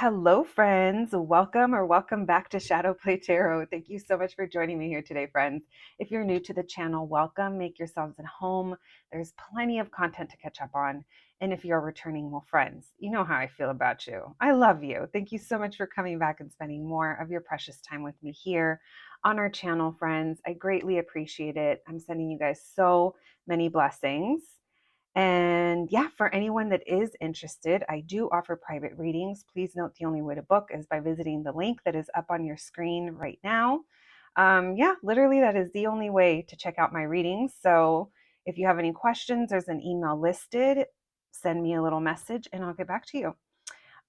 Hello, friends. Welcome back to Shadow Play Tarot. Thank you so much for joining me here today, friends. If you're new to the channel, welcome. Make yourselves at home. There's plenty of content to catch up on. And if you're returning, well, friends, you know how I feel about you. I love you. Thank you so much for coming back and spending more of your precious time with me here on our channel, friends. I greatly appreciate it. I'm sending you guys so many blessings. And yeah, for anyone that is interested, I do offer private readings. Please note the only way to book is by visiting the link that is up on your screen right now. Yeah, literally, that is the only way to check out my readings. So if you have any questions, there's an email listed. Send me a little message and I'll get back to you.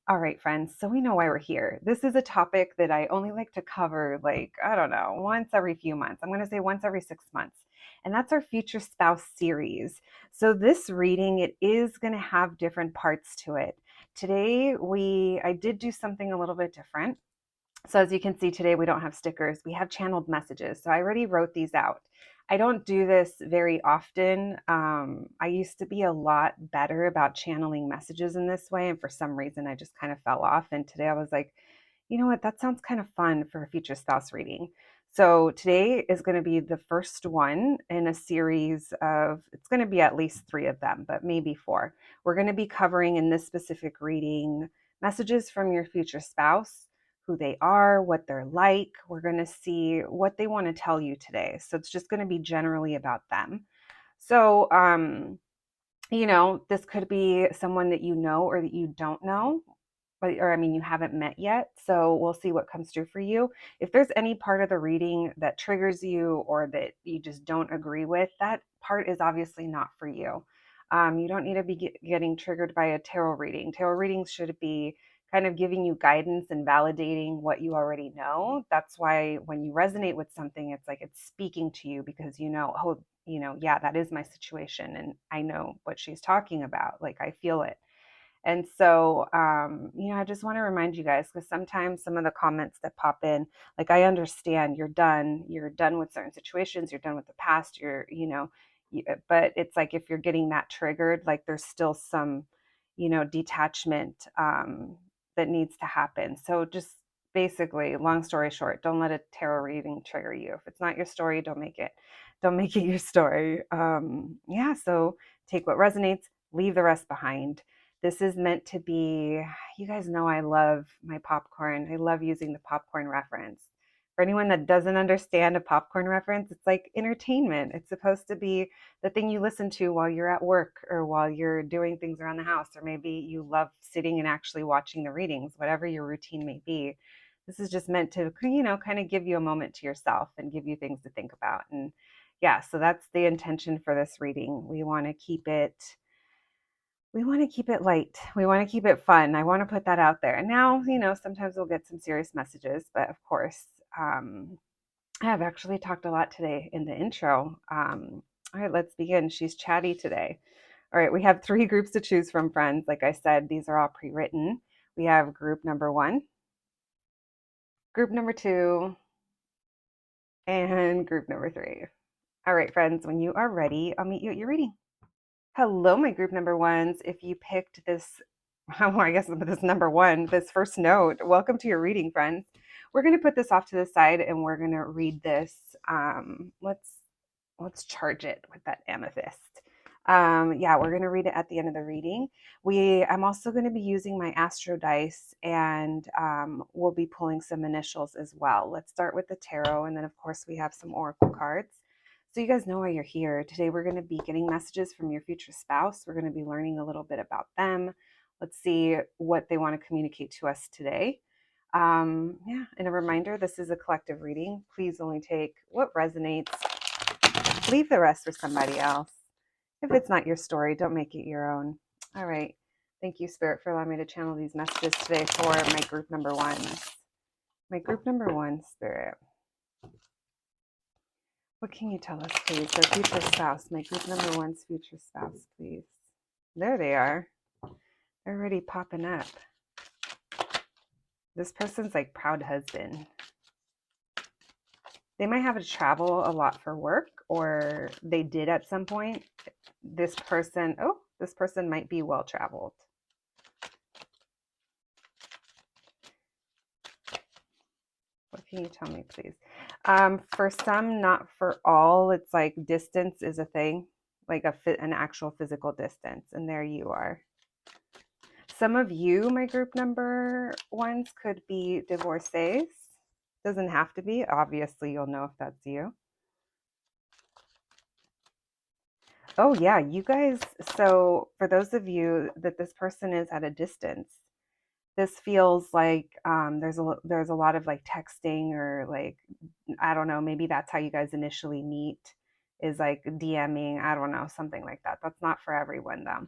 All right, friends. So we know why we're here. This is a topic that I only like to cover, like, I don't know, once every few months. I'm going to say once every 6 months. And that's our future spouse series. So this reading, it is going to have different parts to it. Today, I did do something a little bit different. So as you can see today, we don't have stickers. We have channeled messages. So I already wrote these out. I don't do this very often. I used to be a lot better about channeling messages in this way. And for some reason, I just kind of fell off. And today I was like, you know what? That sounds kind of fun for a future spouse reading. So today is going to be the first one in a series of, it's going to be at least 3 of them, but maybe 4. We're going to be covering in this specific reading messages from your future spouse, who they are, what they're like. We're going to see what they want to tell you today. So it's just going to be generally about them. So, this could be someone that you know or that you don't know, or I mean, you haven't met yet. So we'll see what comes through for you. If there's any part of the reading that triggers you or that you just don't agree with, that part is obviously not for you. You don't need to be getting triggered by a tarot reading. Tarot readings should be kind of giving you guidance and validating what you already know. That's why when you resonate with something, it's like it's speaking to you because you know, oh, yeah, that is my situation. And I know what she's talking about. Like I feel it. And so, I just want to remind you guys because sometimes some of the comments that pop in, like, I understand you're done with certain situations, you're done with the past, but it's like if you're getting that triggered, like there's still some, detachment that needs to happen. So just basically, long story short, don't let a tarot reading trigger you. If it's not your story, don't make it your story. Yeah. So take what resonates, leave the rest behind. This is meant to be, you guys know I love my popcorn. I love using the popcorn reference. For anyone that doesn't understand a popcorn reference, it's like entertainment. It's supposed to be the thing you listen to while you're at work or while you're doing things around the house, or maybe you love sitting and actually watching the readings, whatever your routine may be. This is just meant to, kind of give you a moment to yourself and give you things to think about. And yeah, so that's the intention for this reading. We want to keep it light. We want to keep it fun. I want to put that out there. Now, sometimes we'll get some serious messages, but of course, I have actually talked a lot today in the intro. All right, let's begin. She's chatty today. All right, we have 3 groups to choose from, friends. Like I said, these are all pre-written. We have group number 1, group number 2, and group number 3. All right, friends, when you are ready, I'll meet you at your reading. Hello, my group number 1s. If you picked this, well, I guess this number 1, this first note, welcome to your reading, friends. We're going to put this off to the side and we're going to read this. Let's charge it with that amethyst. Yeah, we're going to read it at the end of the reading. I'm also going to be using my Astro dice and we'll be pulling some initials as well. Let's start with the tarot, and then of course we have some oracle cards. So you guys know why you're here. Today we're going to be getting messages from your future spouse. We're going to be learning a little bit about them. Let's see what they want to communicate to us today. Yeah, and a reminder, this is a collective reading. Please only take what resonates. Leave the rest for somebody else. If it's not your story, don't make it your own. All right. Thank you, Spirit, for allowing me to channel these messages today for my group number 1. My group number 1, Spirit. What can you tell us, please? Their future spouse. My group number 1's future spouse, please. There they are. They're already popping up. This person's like proud husband. They might have to travel a lot for work, or they did at some point. This person might be well traveled. Can you tell me, please? For some, not for all, it's like distance is a thing, like an actual physical distance. And there you are. Some of you, my group number ones, could be divorcees. Doesn't have to be. Obviously, you'll know if that's you. Oh, yeah, you guys. So, for those of you that this person is at a distance, this feels like there's a lot of like texting or like, I don't know, maybe that's how you guys initially meet, is like DMing. I don't know, something like that. That's not for everyone though.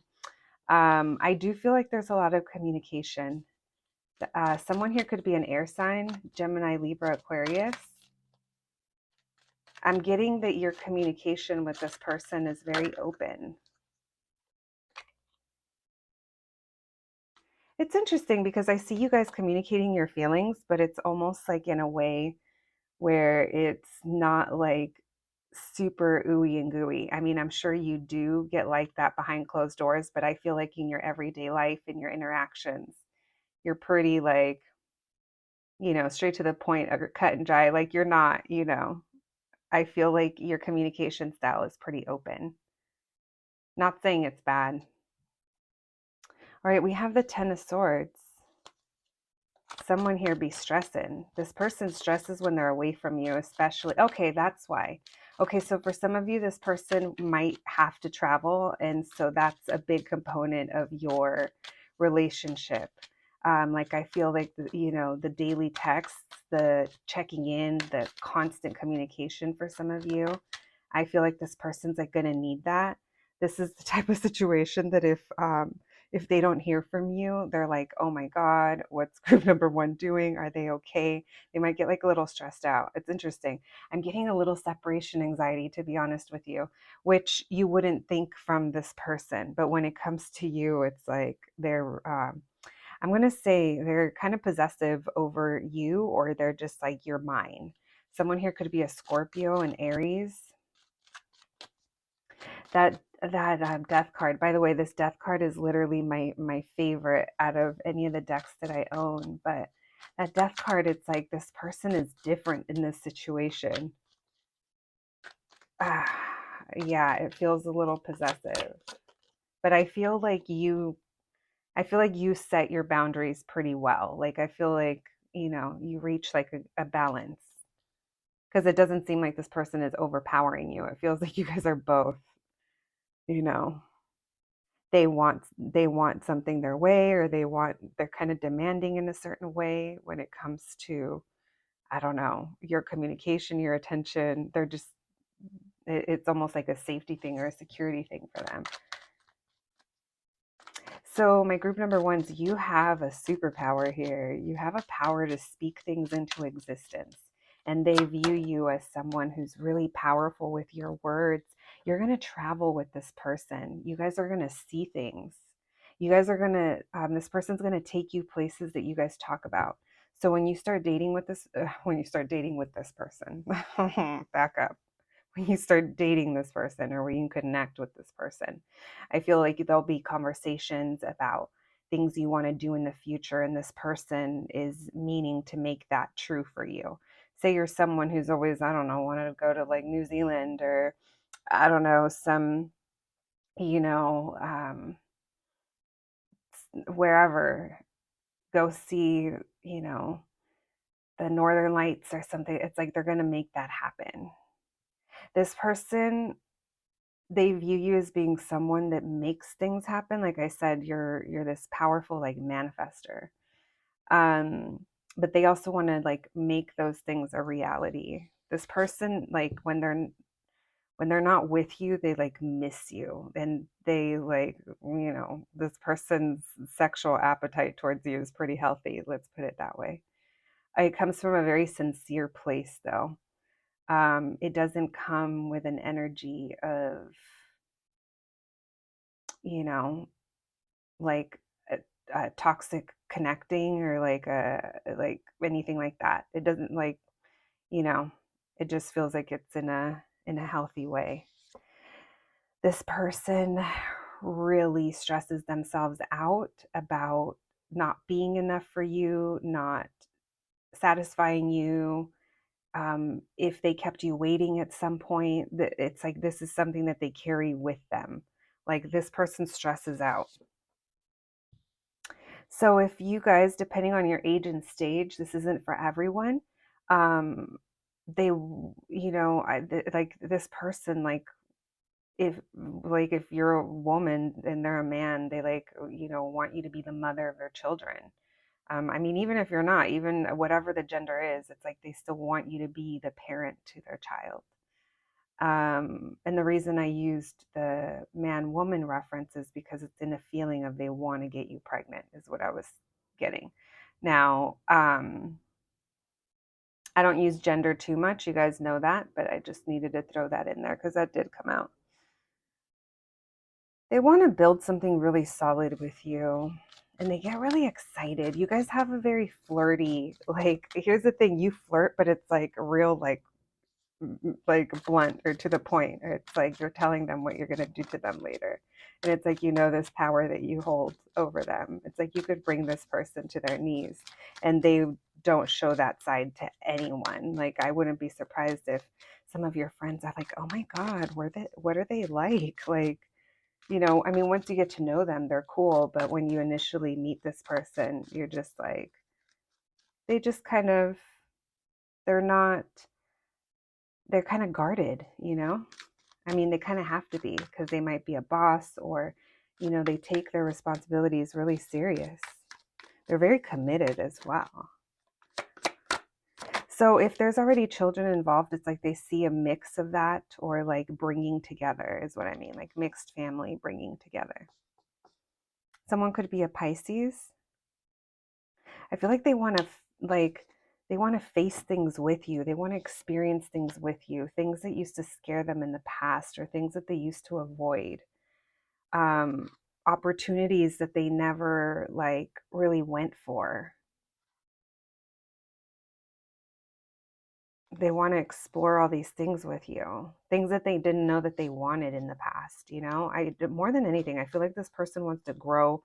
I do feel like there's a lot of communication. Someone here could be an air sign, Gemini, Libra, Aquarius. I'm getting that your communication with this person is very open. It's interesting because I see you guys communicating your feelings, but it's almost like in a way where it's not like super ooey and gooey. I mean, I'm sure you do get like that behind closed doors, but I feel like in your everyday life, in your interactions, you're pretty like, straight to the point, or cut and dry. Like you're not, I feel like your communication style is pretty open. Not saying it's bad. All right, we have the Ten of Swords. Someone here be stressing. This person stresses when they're away from you, especially. Okay, that's why. Okay, so for some of you, this person might have to travel. And so that's a big component of your relationship. Like I feel like, the daily texts, the checking in, the constant communication for some of you. I feel like this person's like going to need that. This is the type of situation that if they don't hear from you, they're like, oh my God, what's group number one doing? Are they okay? They might get like a little stressed out. It's interesting. I'm getting a little separation anxiety, to be honest with you, which you wouldn't think from this person. But when it comes to you, it's like I'm going to say they're kind of possessive over you, or they're just like, you're mine. Someone here could be a Scorpio and Aries. That death card, by the way, this death card is literally my favorite out of any of the decks that I own. But that death card, it's like this person is different in this situation. Yeah, it feels a little possessive, but I feel like you set your boundaries pretty well. Like I feel like you reach like a balance, because it doesn't seem like this person is overpowering you. It feels like you guys are both, you know they want something their way, or they're kind of demanding in a certain way when it comes to, I don't know, your communication, your attention. They're just it's almost like a safety thing or a security thing for them. So my group number ones, you have a superpower here. You have a power to speak things into existence, and they view you as someone who's really powerful with your words. You're going to travel with this person. You guys are going to see things. You guys are going to, this person's going to take you places that you guys talk about. So when you start dating with this person, back up. When you start dating this person, or when you connect with this person, I feel like there'll be conversations about things you want to do in the future, and this person is meaning to make that true for you. Say you're someone who's always, I don't know, wanted to go to like New Zealand, or I don't know, some, you know, wherever, go see, the Northern Lights or something. It's like they're going to make that happen. This person, they view you as being someone that makes things happen. Like I said, you're this powerful like manifester. But they also want to like make those things a reality. This person, like when they're not with you, they like miss you, and they like, this person's sexual appetite towards you is pretty healthy. Let's put it that way. It comes from a very sincere place, though. It doesn't come with an energy of, you know, like a toxic connecting, or like anything like that. It doesn't like, you know, it just feels like it's in a healthy way. This person really stresses themselves out about not being enough for you, not satisfying you, If they kept you waiting at some point, it's like this is something that they carry with them. Like this person stresses out. So if you guys, depending on your age and stage, this isn't for everyone. Um, like this person, if you're a woman and they're a man, they want you to be the mother of their children. I mean, even if you're not, even whatever the gender is, it's like they still want you to be the parent to their child. And the reason I used the man woman reference is because it's in a feeling of they want to get you pregnant, is what I was getting. Now, I don't use gender too much. You guys know that, but I just needed to throw that in there because that did come out. They want to build something really solid with you and they get really excited. You guys have a very flirty, here's the thing, you flirt, but it's like real, like blunt or to the point. It's like you're telling them what you're going to do to them later. And it's like, this power that you hold over them. It's like you could bring this person to their knees and they don't show that side to anyone. Like I wouldn't be surprised if some of your friends are like, oh my God, what are they like? I mean, once you get to know them, they're cool. But when you initially meet this person, you're just like, they just kind of, they're not, they're kind of guarded, I mean, they kind of have to be because they might be a boss or, they take their responsibilities really serious. They're very committed as well. So if there's already children involved, it's like they see a mix of that or like bringing together is what I mean, like mixed family bringing together. Someone could be a Pisces. I feel like they want to face things with you. They want to experience things with you, things that used to scare them in the past or things that they used to avoid. Opportunities that they never really went for. They want to explore all these things with you, things that they didn't know that they wanted in the past. I more than anything, I feel like this person wants to grow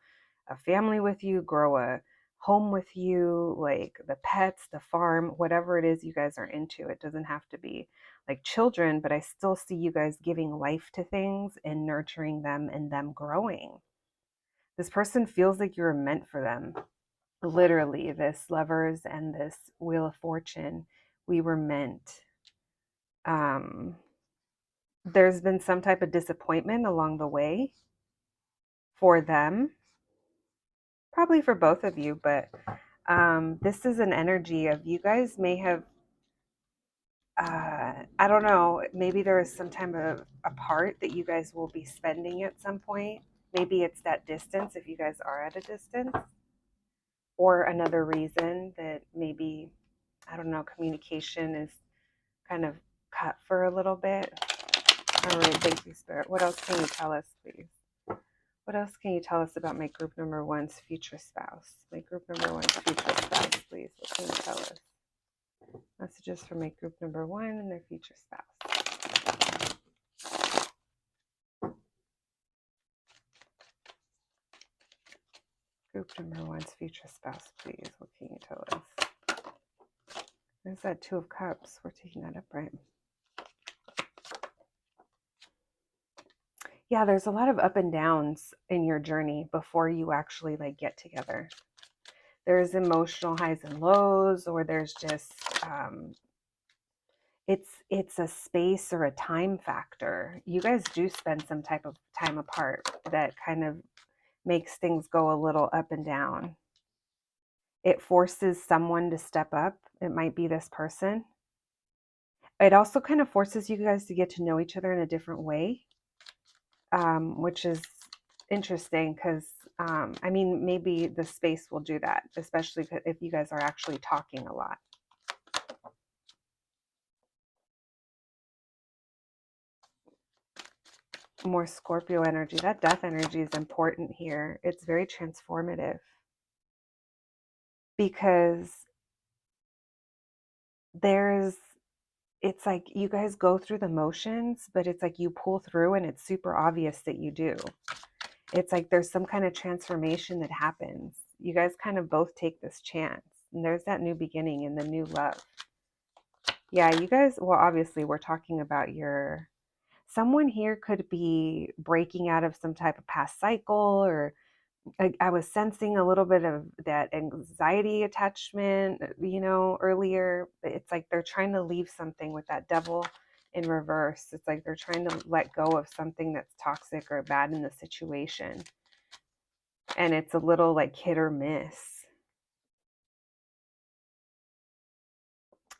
a family with you, grow a home with you, like the pets, the farm, whatever it is you guys are into. It doesn't have to be like children, but I still see you guys giving life to things and nurturing them and them growing. This person feels like you're meant for them. Literally, this Lovers and this Wheel of Fortune, we were meant. There's been some type of disappointment along the way for them, probably for both of you, but this is an energy of you guys may have, I don't know, maybe there is some time of apart that you guys will be spending at some point. Maybe it's that distance if you guys are at a distance, or another reason that maybe, I don't know, communication is kind of cut for a little bit. All right, thank you, Spirit. What else can you tell us, please? What else can you tell us about my group number one's future spouse? My group number one's future spouse, please. What can you tell us? Messages for my group number one and their future spouse. Group number one's future spouse, please. What can you tell us? There's that Two of Cups. We're taking that up, right? Yeah, there's a lot of up and downs in your journey before you actually get together. There's emotional highs and lows, or there's just it's a space or a time factor. You guys do spend some type of time apart that kind of makes things go a little up and down. It forces someone to step up. It might be this person. It also kind of forces you guys to get to know each other in a different way, which is interesting because, I mean, maybe the space will do that, especially if you guys are actually talking a lot. More Scorpio energy. That death energy is important here. It's very transformative because it's like you guys go through the motions, but it's like you pull through and it's super obvious that you do. It's like there's some kind of transformation that happens. You guys kind of both take this chance, and there's that new beginning and the new love. Yeah, you guys, well, obviously, we're talking about someone here could be breaking out of some type of past cycle, or I was sensing a little bit of that anxiety attachment, earlier. It's like they're trying to leave something with that devil in reverse. It's like they're trying to let go of something that's toxic or bad in the situation. And it's a little like hit or miss.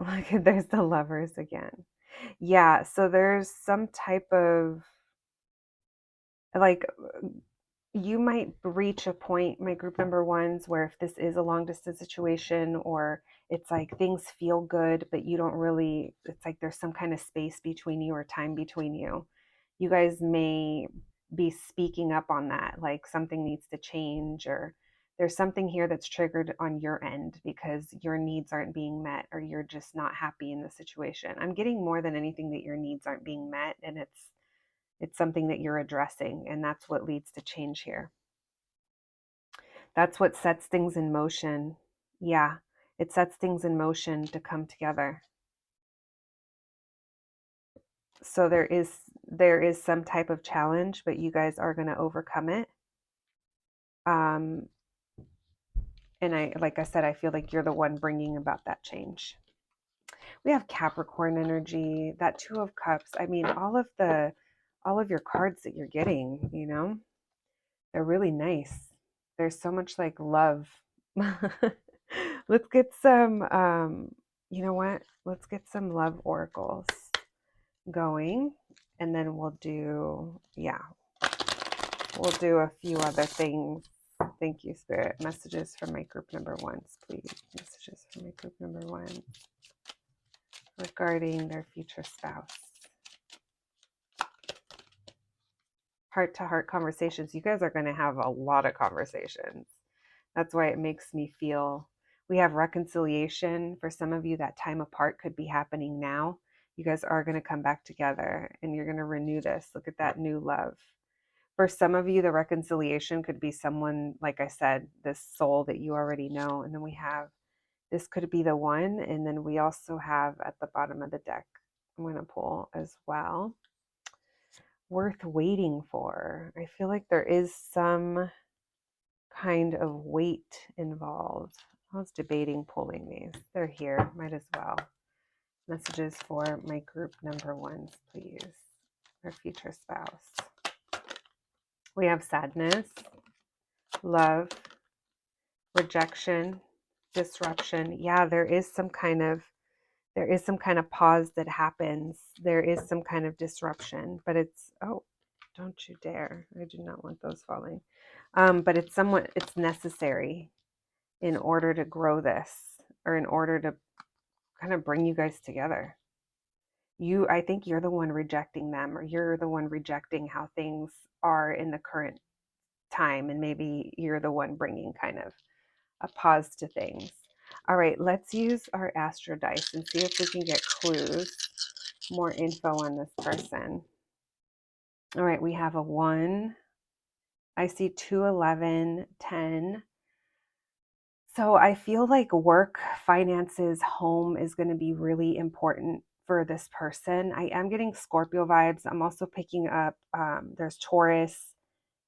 Look, there's the lovers again. Yeah, so there's some type of like you might reach a point, my group number ones, where if this is a long distance situation, or it's like things feel good, but you don't really, it's like there's some kind of space between you or time between you. You guys may be speaking up on that, like something needs to change, or there's something here that's triggered on your end because your needs aren't being met, or you're just not happy in the situation. I'm getting more than anything that your needs aren't being met, and it's something that you're addressing, and that's what leads to change here. That's what sets things in motion. Yeah, it sets things in motion to come together. So there is some type of challenge, but you guys are going to overcome it. Um, and like I said, I feel like you're the one bringing about that change. We have Capricorn energy, that Two of Cups. I mean, all of your cards that you're getting, they're really nice. There's so much like love. Let's get some you know what? Let's get some love oracles going, and then we'll do a few other things. Thank you, Spirit. Messages from my group number ones, please. Messages from my group number one regarding their future spouse. Heart to heart conversations. You guys are going to have a lot of conversations. That's why it makes me feel we have reconciliation. For some of you, that time apart could be happening now. You guys are going to come back together and you're going to renew this. Look at that new love. For some of you, the reconciliation could be someone, like I said, this soul that you already know. And then we have this could be the one. And then we also have at the bottom of the deck, I'm going to pull as well, worth waiting for. I feel like there is some kind of weight involved. I was debating pulling these. They're here, might as well. Messages for my group number ones, please. Our future spouse. We have sadness, love, rejection, disruption. Yeah, there is some kind of pause that happens. There is some kind of disruption, but it's, oh, don't you dare. I do not want those falling. But it's necessary in order to grow this, or in order to kind of bring you guys together. I think you're the one rejecting them, or you're the one rejecting how things are in the current time, and maybe you're the one bringing kind of a pause to things. All right, let's use our Astro Dice and see if we can get clues, more info on this person. All right, we have a 1. I see 2, 11, 10. So I feel like work, finances, home is going to be really important for this person. I am getting Scorpio vibes. I'm also picking up, there's Taurus.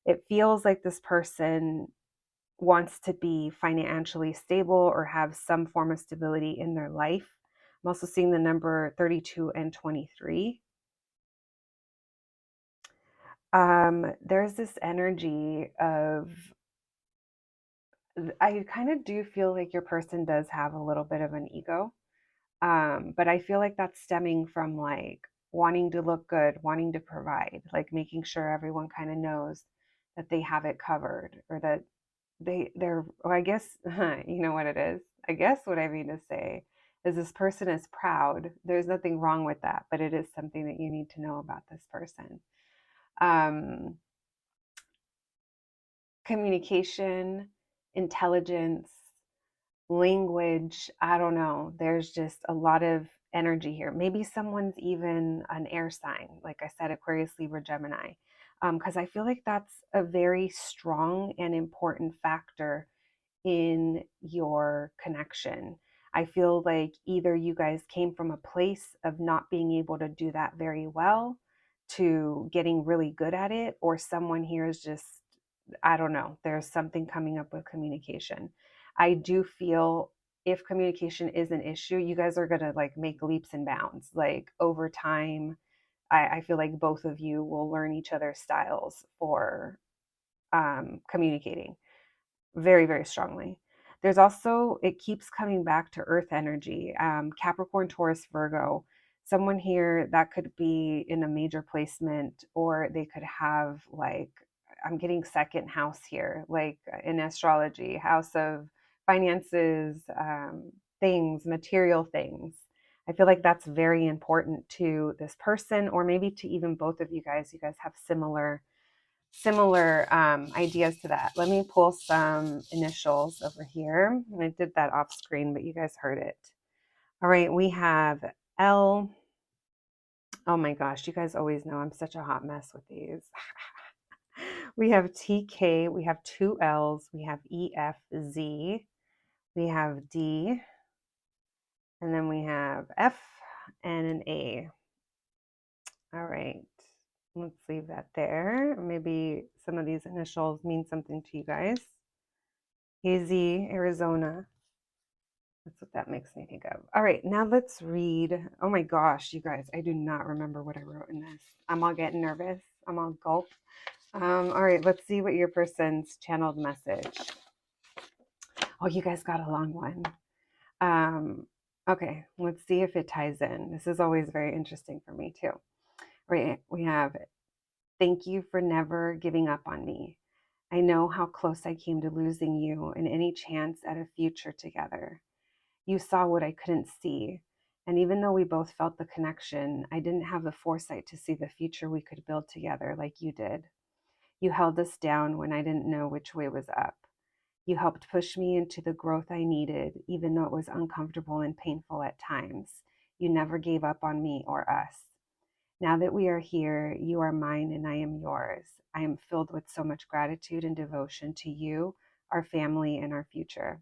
It feels like this person wants to be financially stable or have some form of stability in their life. I'm also seeing the number 32 and 23. There's this energy of, I kind of do feel like your person does have a little bit of an ego. But I feel like that's stemming from like wanting to look good, wanting to provide, like making sure everyone kind of knows that they have it covered, or that or I guess, you know what it is? I guess what I mean to say is this person is proud. There's nothing wrong with that, but it is something that you need to know about this person. Um, Communication, intelligence, language, I don't know. There's just a lot of energy here. Maybe someone's even an air sign, like I said, Aquarius, Libra, Gemini, because I feel like that's a very strong and important factor in your connection. I feel like either you guys came from a place of not being able to do that very well to getting really good at it, or someone here is just, I don't know, there's something coming up with communication. I do feel if communication is an issue, you guys are going to like make leaps and bounds. Like over time, I feel like both of you will learn each other's styles for communicating very, very strongly. There's also, it keeps coming back to earth energy, Capricorn, Taurus, Virgo. Someone here that could be in a major placement, or they could have like, I'm getting second house here, like in astrology, house of finances, things, material things. I feel like that's very important to this person, or maybe to even both of you guys. You guys have similar ideas to that. Let me pull some initials over here. And I did that off screen, but you guys heard it. All right, we have L. Oh my gosh, you guys always know I'm such a hot mess with these. We have TK, we have two L's, we have EFZ, we have D, and then we have F and an A. All right, let's leave that there. Maybe some of these initials mean something to you guys. AZ, Arizona. That's what that makes me think of. All right, now let's read. Oh my gosh, you guys, I do not remember what I wrote in this. I'm all getting nervous. I'm all gulp. All right, let's see what your person's channeled message. Oh, you guys got a long one. Okay, let's see if it ties in. This is always very interesting for me too. Right, we have, thank you for never giving up on me. I know how close I came to losing you and any chance at a future together. You saw what I couldn't see. And even though we both felt the connection, I didn't have the foresight to see the future we could build together like you did. You held us down when I didn't know which way was up. You helped push me into the growth I needed, even though it was uncomfortable and painful at times. You never gave up on me or us. Now that we are here, you are mine and I am yours. I am filled with so much gratitude and devotion to you, our family, and our future.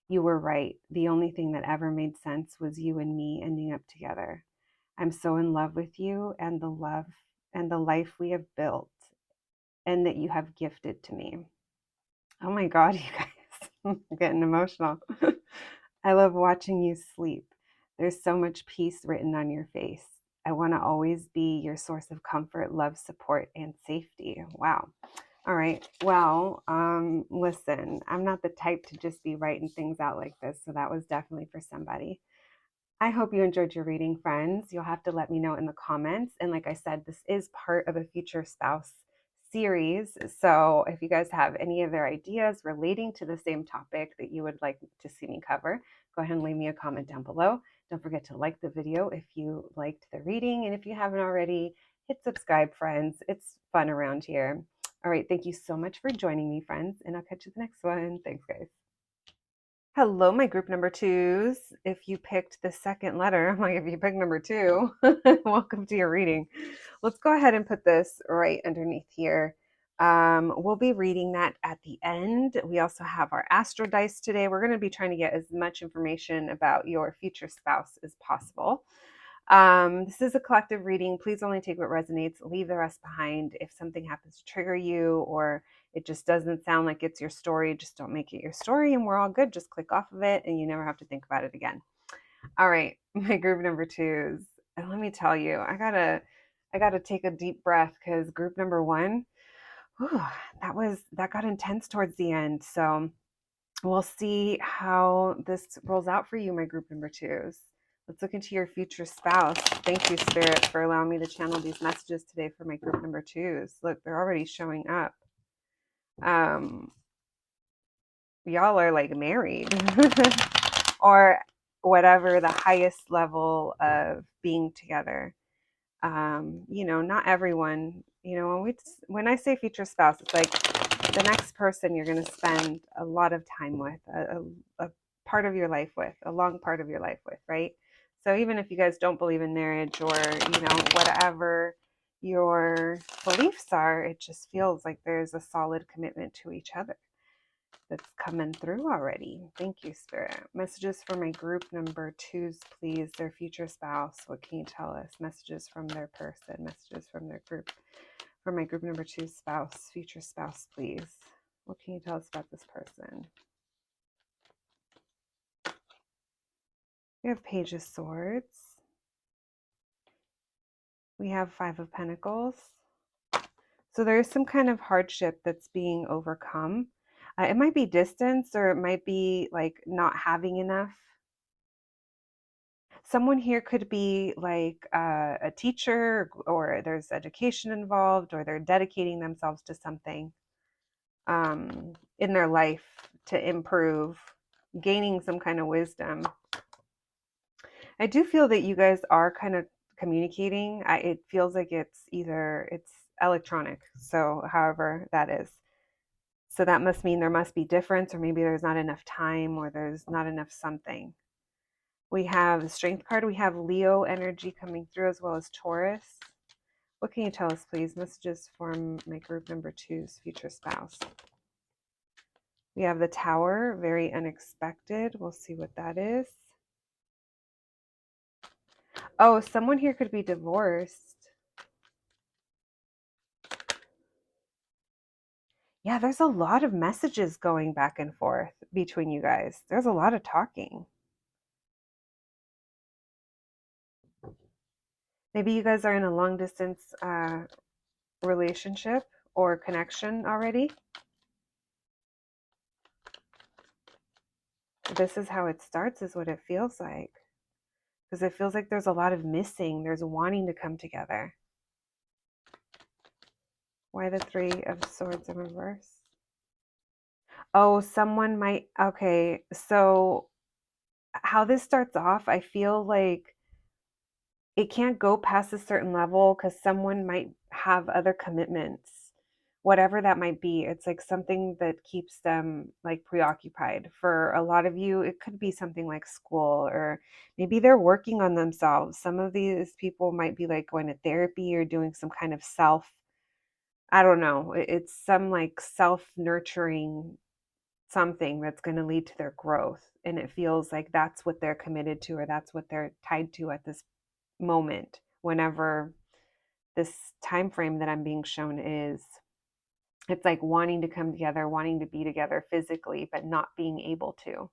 You were right. The only thing that ever made sense was you and me ending up together. I'm so in love with you and the love and the life we have built and that you have gifted to me. Oh my God, you guys, I'm getting emotional. I love watching you sleep. There's so much peace written on your face. I want to always be your source of comfort, love, support, and safety. Wow. All right. Well, listen, I'm not the type to just be writing things out like this. So that was definitely for somebody. I hope you enjoyed your reading, friends. You'll have to let me know in the comments. And like I said, this is part of a future spouse series. So if you guys have any other ideas relating to the same topic that you would like to see me cover, go ahead and leave me a comment down below. Don't forget to like the video if you liked the reading. And if you haven't already, hit subscribe, friends. It's fun around here. All right. Thank you so much for joining me, friends. And I'll catch you the next one. Thanks, guys. Hello, my group number twos. If you picked the second letter, I'm like, if you picked number two, welcome to your reading. Let's go ahead and put this right underneath here. We'll be reading that at the end. We also have our astro dice today. We're going to be trying to get as much information about your future spouse as possible. This is a collective reading. Please only take what resonates, leave the rest behind. If something happens to trigger you or it just doesn't sound like it's your story, just don't make it your story and we're all good. Just click off of it and you never have to think about it again. All right, my group number twos. And let me tell you, I gotta take a deep breath because group number one, whew, that got intense towards the end. So we'll see how this rolls out for you, my group number twos. Let's look into your future spouse. Thank you, Spirit, for allowing me to channel these messages today for my group number twos. Look, they're already showing up. Y'all are like married or whatever the highest level of being together. Not everyone, when I say future spouse, it's like the next person you're going to spend a lot of time with, a part of your life with, a long part of your life with, right? So even if you guys don't believe in marriage or, whatever your beliefs are, it just feels like there's a solid commitment to each other. that's coming through already. Thank you, Spirit. Messages for my group number twos, please. Their future spouse. What can you tell us? Messages from their person. Messages from their group. For my group number two spouse, future spouse, please. What can you tell us about this person? We have Page of Swords. We have Five of Pentacles. So there's some kind of hardship that's being overcome. It might be distance, or it might be like not having enough. Someone here could be like a teacher, or there's education involved, or they're dedicating themselves to something in their life to improve, gaining some kind of wisdom. I do feel that you guys are kind of communicating. It feels like it's electronic, so however that is. So that must mean there must be difference, or maybe there's not enough time, or there's not enough something. We have the Strength card. We have Leo energy coming through, as well as Taurus. What can you tell us, please? Messages from my group number two's future spouse. We have the Tower, very unexpected. We'll see what that is. Oh, someone here could be divorced. Yeah, there's a lot of messages going back and forth between you guys. There's a lot of talking. Maybe you guys are in a long distance relationship or connection already. This is how it starts, is what it feels like. Because it feels like there's a lot of missing. There's wanting to come together. Why the Three of Swords in reverse? Oh, someone might, okay. So how this starts off, I feel like it can't go past a certain level because someone might have other commitments, whatever that might be. It's like something that keeps them like preoccupied. For a lot of you, it could be something like school, or maybe they're working on themselves. Some of these people might be like going to therapy or doing some kind of I don't know. It's some like self-nurturing something that's going to lead to their growth. And it feels like that's what they're committed to, or that's what they're tied to at this moment, whenever this time frame that I'm being shown is. It's like wanting to come together, wanting to be together physically, but not being able to.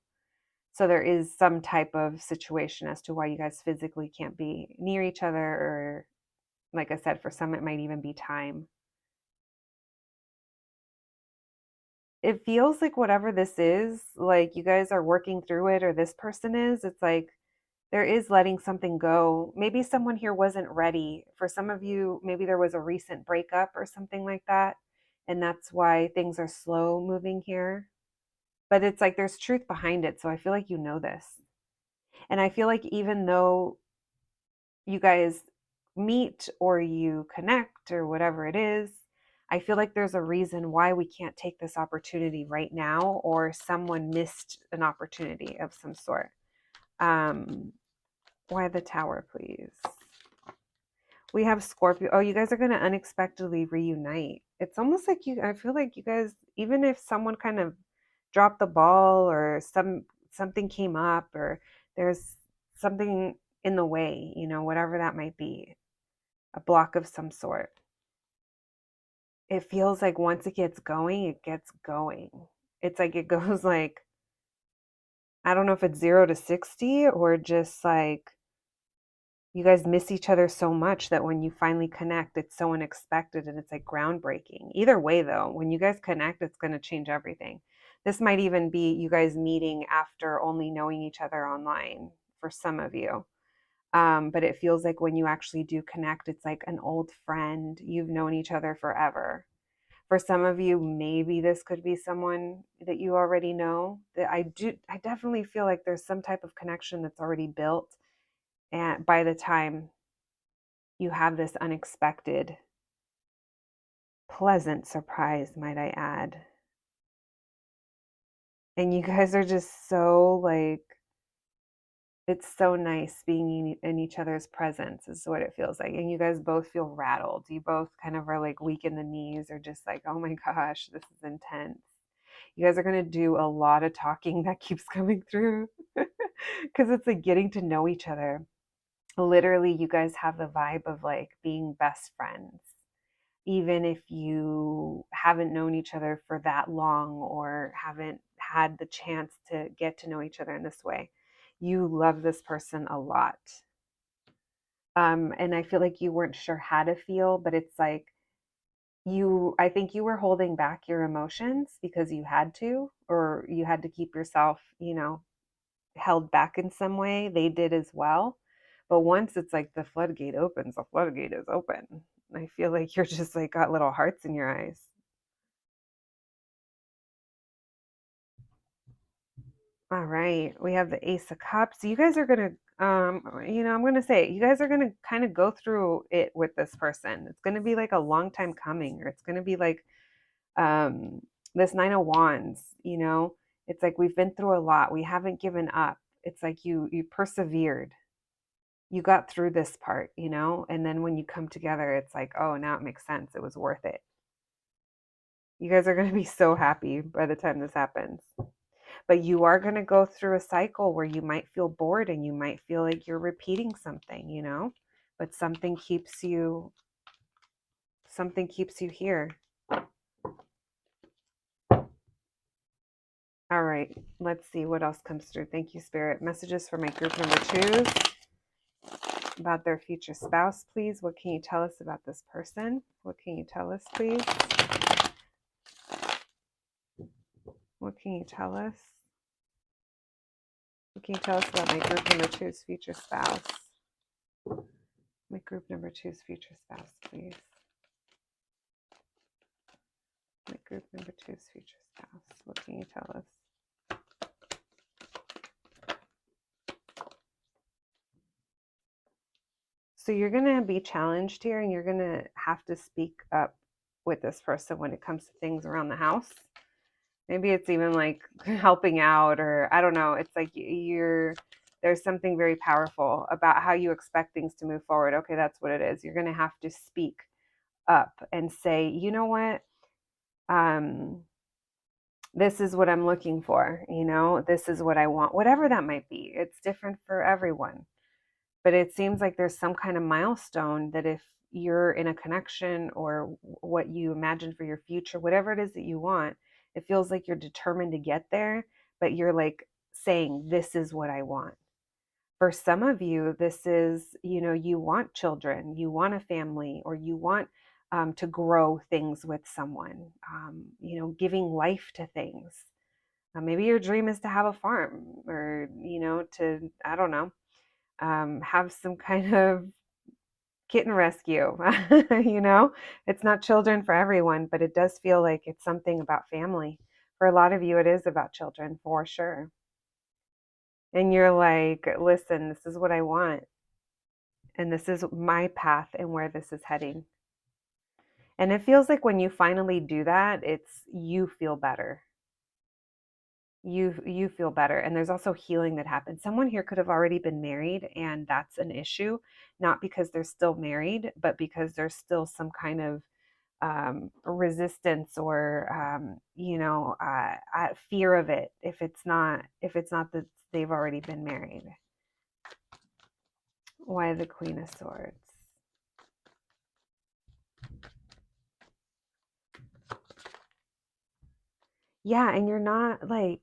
So there is some type of situation as to why you guys physically can't be near each other, or like I said, for some it might even be time. It feels like whatever this is, like you guys are working through it, or this person is, it's like there is letting something go. Maybe someone here wasn't ready. For some of you, maybe there was a recent breakup or something like that. And that's why things are slow moving here. But it's like there's truth behind it. So I feel like you know this. And I feel like even though you guys meet or you connect or whatever it is, I feel like there's a reason why we can't take this opportunity right now, or someone missed an opportunity of some sort. Why the Tower, please? We have Scorpio. Oh, you guys are going to unexpectedly reunite. It's almost like I feel like you guys, even if someone kind of dropped the ball, or something came up, or there's something in the way, whatever that might be, a block of some sort. It feels like once it gets going, it gets going. It's like it goes like, I don't know if it's 0 to 60, or just like you guys miss each other so much that when you finally connect, it's so unexpected and it's like groundbreaking. Either way, though, when you guys connect, it's going to change everything. This might even be you guys meeting after only knowing each other online for some of you. But it feels like when you actually do connect, it's like an old friend. You've known each other forever. For some of you, maybe this could be someone that you already know. I definitely feel like there's some type of connection that's already built. And by the time you have this unexpected, pleasant surprise, might I add. And you guys are just so like, it's so nice being in each other's presence, is what it feels like. And you guys both feel rattled. You both kind of are like weak in the knees, or just like, oh my gosh, this is intense. You guys are going to do a lot of talking that keeps coming through because it's like getting to know each other. Literally, you guys have the vibe of like being best friends, even if you haven't known each other for that long or haven't had the chance to get to know each other in this way. You love this person a lot. And I feel like you weren't sure how to feel, but it's like I think you were holding back your emotions because you had to, or you had to keep yourself, held back in some way. They did as well. But once it's like the floodgate opens, the floodgate is open. I feel like you're just like got little hearts in your eyes. All right. We have the Ace of Cups. You guys are going to, I'm going to say, you guys are going to kind of go through it with this person. It's going to be like a long time coming, or it's going to be like um, this Nine of Wands, it's like we've been through a lot. We haven't given up. It's like you persevered. You got through this part, and then when you come together, it's like, oh, now it makes sense. It was worth it. You guys are going to be so happy by the time this happens. But you are going to go through a cycle where you might feel bored and you might feel like you're repeating something, but something keeps you here. All right, let's see what else comes through. Thank you, Spirit. Messages for my group number 2s about their future spouse, please. What can you tell us about this person? What can you tell us, please? What can you tell us? What can you tell us about my group number 2's future spouse? My group number 2's future spouse, please. My group number 2's future spouse. What can you tell us? So you're going to be challenged here, and you're going to have to speak up with this person when it comes to things around the house. Maybe it's even like helping out, or I don't know. It's like there's something very powerful about how you expect things to move forward. Okay, that's what it is. You're going to have to speak up and say, you know what? This is what I'm looking for. This is what I want, whatever that might be. It's different for everyone. But it seems like there's some kind of milestone that if you're in a connection or what you imagine for your future, whatever it is that you want, it feels like you're determined to get there, but you're like saying, this is what I want. For some of you, this is, you want children, you want a family, or you want to grow things with someone, giving life to things. Maybe your dream is to have a farm or, I don't know, have some kind of kitten rescue. It's not children for everyone, but it does feel like it's something about family. For a lot of you, it is about children for sure. And you're like, listen, this is what I want. And this is my path and where this is heading. And it feels like when you finally do that, you feel better. You feel better. And there's also healing that happens. Someone here could have already been married, and that's an issue, not because they're still married, but because there's still some kind of resistance or fear of it if it's not that they've already been married. Why the Queen of Swords? Yeah, and you're not like,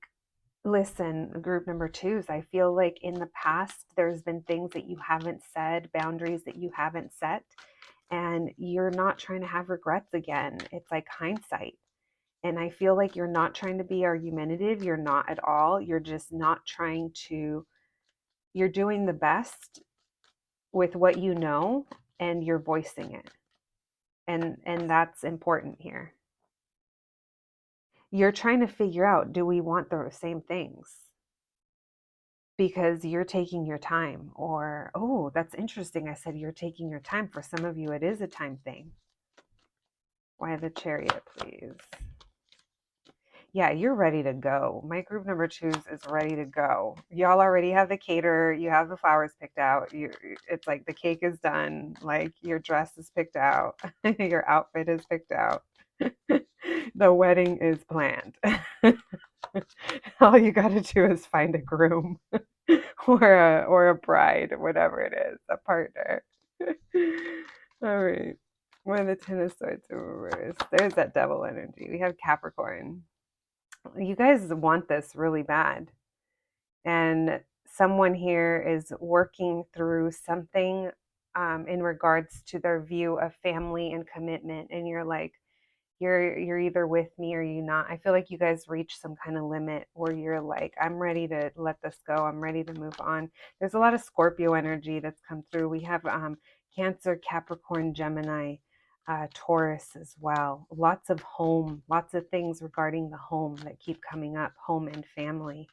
listen, group number 2s, I feel like in the past there's been things that you haven't said, boundaries that you haven't set, and you're not trying to have regrets again. It's like hindsight. And I feel like you're not trying to be argumentative. You're not at all. You're just not trying to, you're doing the best with what you know, and you're voicing it. And that's important here. You're trying to figure out, do we want the same things? Because you're taking your time, or, oh, that's interesting. I said you're taking your time. For some of you, it is a time thing. Why the Chariot, please? Yeah, you're ready to go. My group number 2s is ready to go. Y'all already have the caterer. You have the flowers picked out. It's like the cake is done. Like your dress is picked out. Your outfit is picked out. The wedding is planned. All you got to do is find a groom or a bride, whatever it is, a partner. All right. When the Ten of Swords in reverse, there's that devil energy. We have Capricorn. You guys want this really bad. And someone here is working through something in regards to their view of family and commitment. And you're like, you're either with me or you not. I feel like you guys reach some kind of limit where you're like, I'm ready to let this go. I'm ready to move on. There's a lot of Scorpio energy that's come through. We have Cancer, Capricorn, Gemini, Taurus as well. Lots of home, lots of things regarding the home that keep coming up, home and family.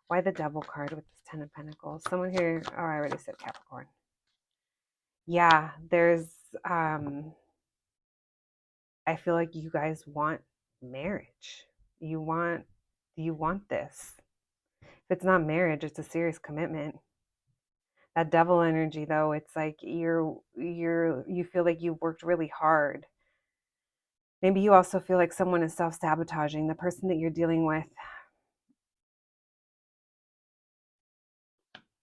Why the Devil card with this Ten of Pentacles? Someone here, oh, I already said Capricorn. Yeah, there's I feel like you guys want marriage. You want this. If it's not marriage, it's a serious commitment. That devil energy though, it's like you feel like you've worked really hard. Maybe you also feel like someone is self-sabotaging. The person that you're dealing with.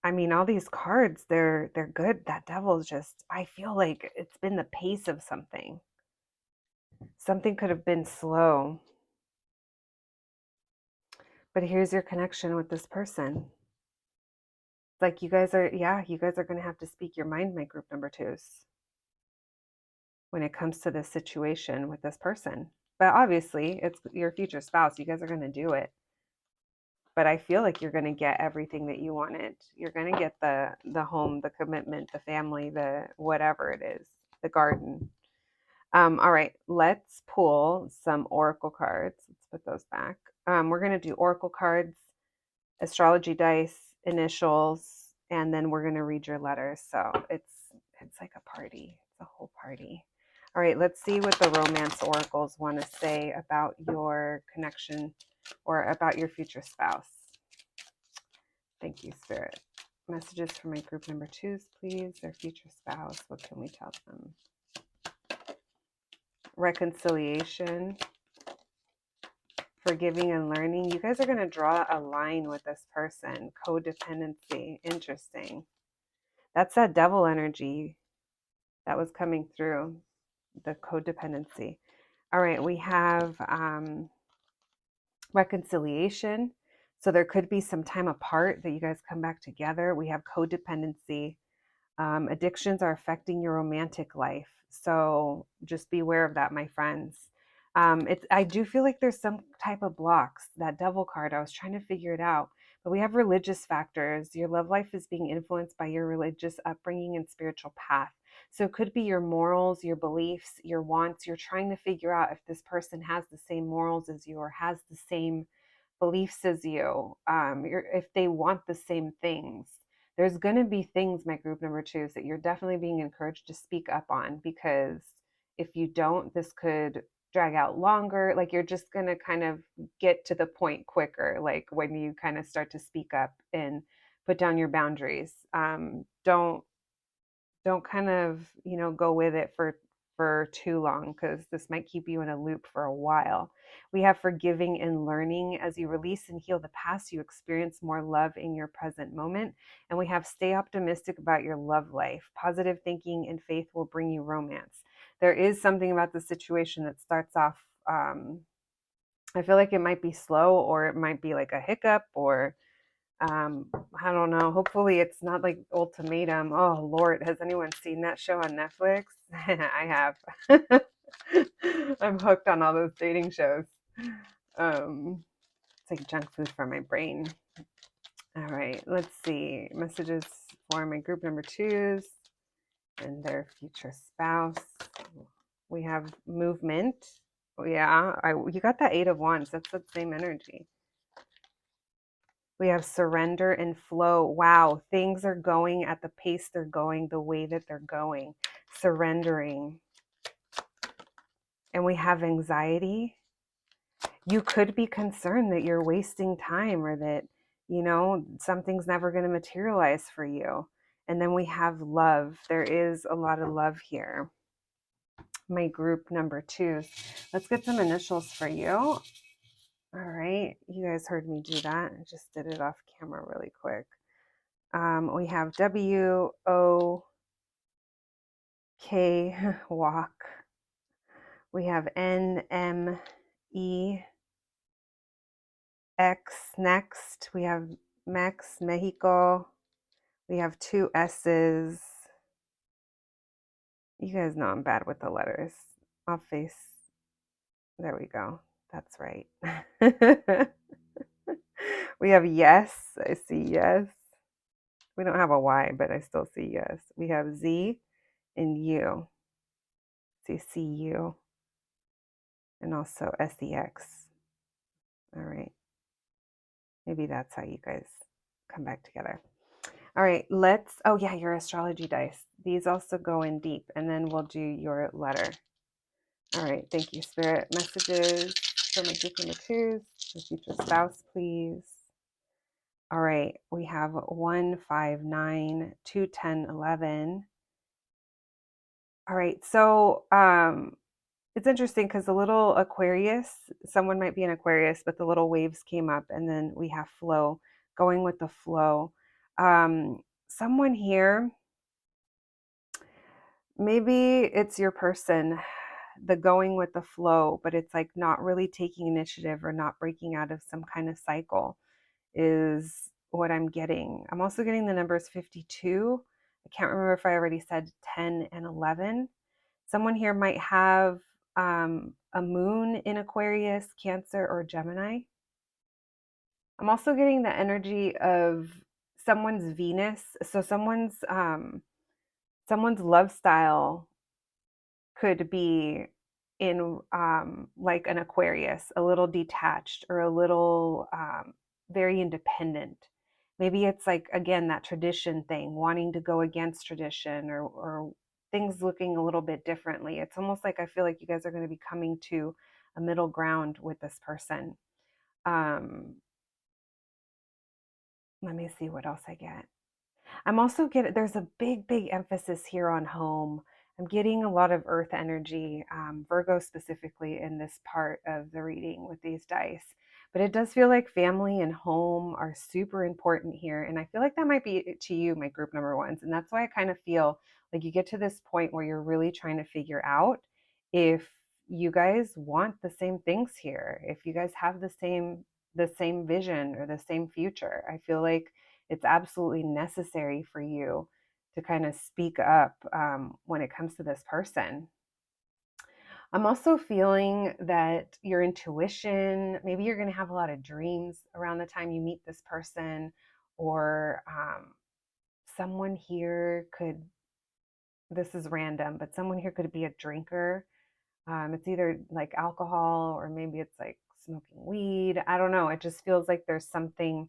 I mean, all these cards, they're good. That devil's just, I feel like it's been the pace of something. Something could have been slow. But here's your connection with this person. Like you guys are going to have to speak your mind, my group number twos, when it comes to this situation with this person. But obviously, it's your future spouse. You guys are going to do it. But I feel like you're going to get everything that you wanted. You're going to get the home, the commitment, the family, the whatever it is, the garden. All right, let's pull some oracle cards. Let's put those back. We're going to do oracle cards, astrology dice, initials, and then we're going to read your letters. So it's like a party. It's a whole party. All right, let's see what the romance oracles want to say about your connection or about your future spouse. Thank you, Spirit. Messages for my group number twos, please. Their future spouse. What can we tell them? Reconciliation, forgiving and learning. You guys are going to draw a line with this person. Codependency. Interesting. That's that devil energy that was coming through. The codependency. All right, we have reconciliation. So there could be some time apart that you guys come back together. We have codependency. Addictions are affecting your romantic life. So just beware of that, my friends. I do feel like there's some type of blocks. That devil card, I was trying to figure it out. But we have religious factors. Your love life is being influenced by your religious upbringing and spiritual path. So it could be your morals, your beliefs, your wants. You're trying to figure out if this person has the same morals as you or has the same beliefs as you, if they want the same things. There's going to be things, my group number twos, that you're definitely being encouraged to speak up on, because if you don't, this could drag out longer. Like you're just going to kind of get to the point quicker, like when you kind of start to speak up and put down your boundaries. Don't kind of, go with it for too long, because this might keep you in a loop for a while. We have forgiving and learning. As you release and heal the past, you experience more love in your present moment. And we have stay optimistic about your love life. Positive thinking and faith will bring you romance. There is something about the situation that starts off, I feel like it might be slow, or it might be like a hiccup, or I don't know. Hopefully it's not like Ultimatum. Oh Lord, has anyone seen that show on Netflix? I have. I'm hooked on all those dating shows. It's like junk food for my brain. All right, let's see. Messages for my group number twos and their future spouse. We have movement. Oh, yeah, you got that 8 of Wands. That's the same energy. We have surrender and flow. Wow, things are going at the pace they're going, the way that they're going. Surrendering. And we have anxiety. You could be concerned that you're wasting time, or that, something's never going to materialize for you. And then we have love. There is a lot of love here. my group number twos. Let's get some initials for you. All right. You guys heard me do that. I just did it off camera really quick. We have W-O-K, walk. We have N-M-E-X, next. We have Mex, Mexico. We have two S's. You guys know I'm bad with the letters. I'll face. There we go. That's right. We have yes. I see yes. We don't have a Y, but I still see yes. We have Z and U. See CU. And also SEX. All right. Maybe that's how you guys come back together. All right, oh yeah, your astrology dice. These also go in deep, and then we'll do your letter. All right, thank you, Spirit. Messages for my group number twos, the future spouse, please. All right, we have 1, 5, 9, 2, 10, 11. All right, so it's interesting because the little Aquarius, someone might be an Aquarius, but the little waves came up, and then we have flow, going with the flow. Someone here, maybe it's your person, the going with the flow, but it's like not really taking initiative or not breaking out of some kind of cycle is what I'm getting. I'm also getting the numbers 52. I can't remember if I already said 10 and 11. Someone here might have a moon in Aquarius, Cancer, or Gemini. I'm also getting the energy of someone's Venus. So someone's love style could be in like an Aquarius, a little detached or a little very independent. Maybe it's like, again, that tradition thing, wanting to go against tradition or things looking a little bit differently. It's almost like I feel like you guys are going to be coming to a middle ground with this person. Let me see what else I get. I'm also getting, there's a big emphasis here on home. I'm getting a lot of earth energy, Virgo specifically in this part of the reading with these dice. But it does feel like family and home are super important here. And I feel like that might be to you, my group number ones. And that's why I kind of feel like you get to this point where you're really trying to figure out if you guys want the same things here, if you guys have the same vision or the same future. I feel like it's absolutely necessary for you to kind of speak up when it comes to this person. I'm also feeling that your intuition, maybe you're going to have a lot of dreams around the time you meet this person, or someone here could, this is random, but someone here could be a drinker. It's either like alcohol or maybe it's like smoking weed. I don't know. It just feels like there's something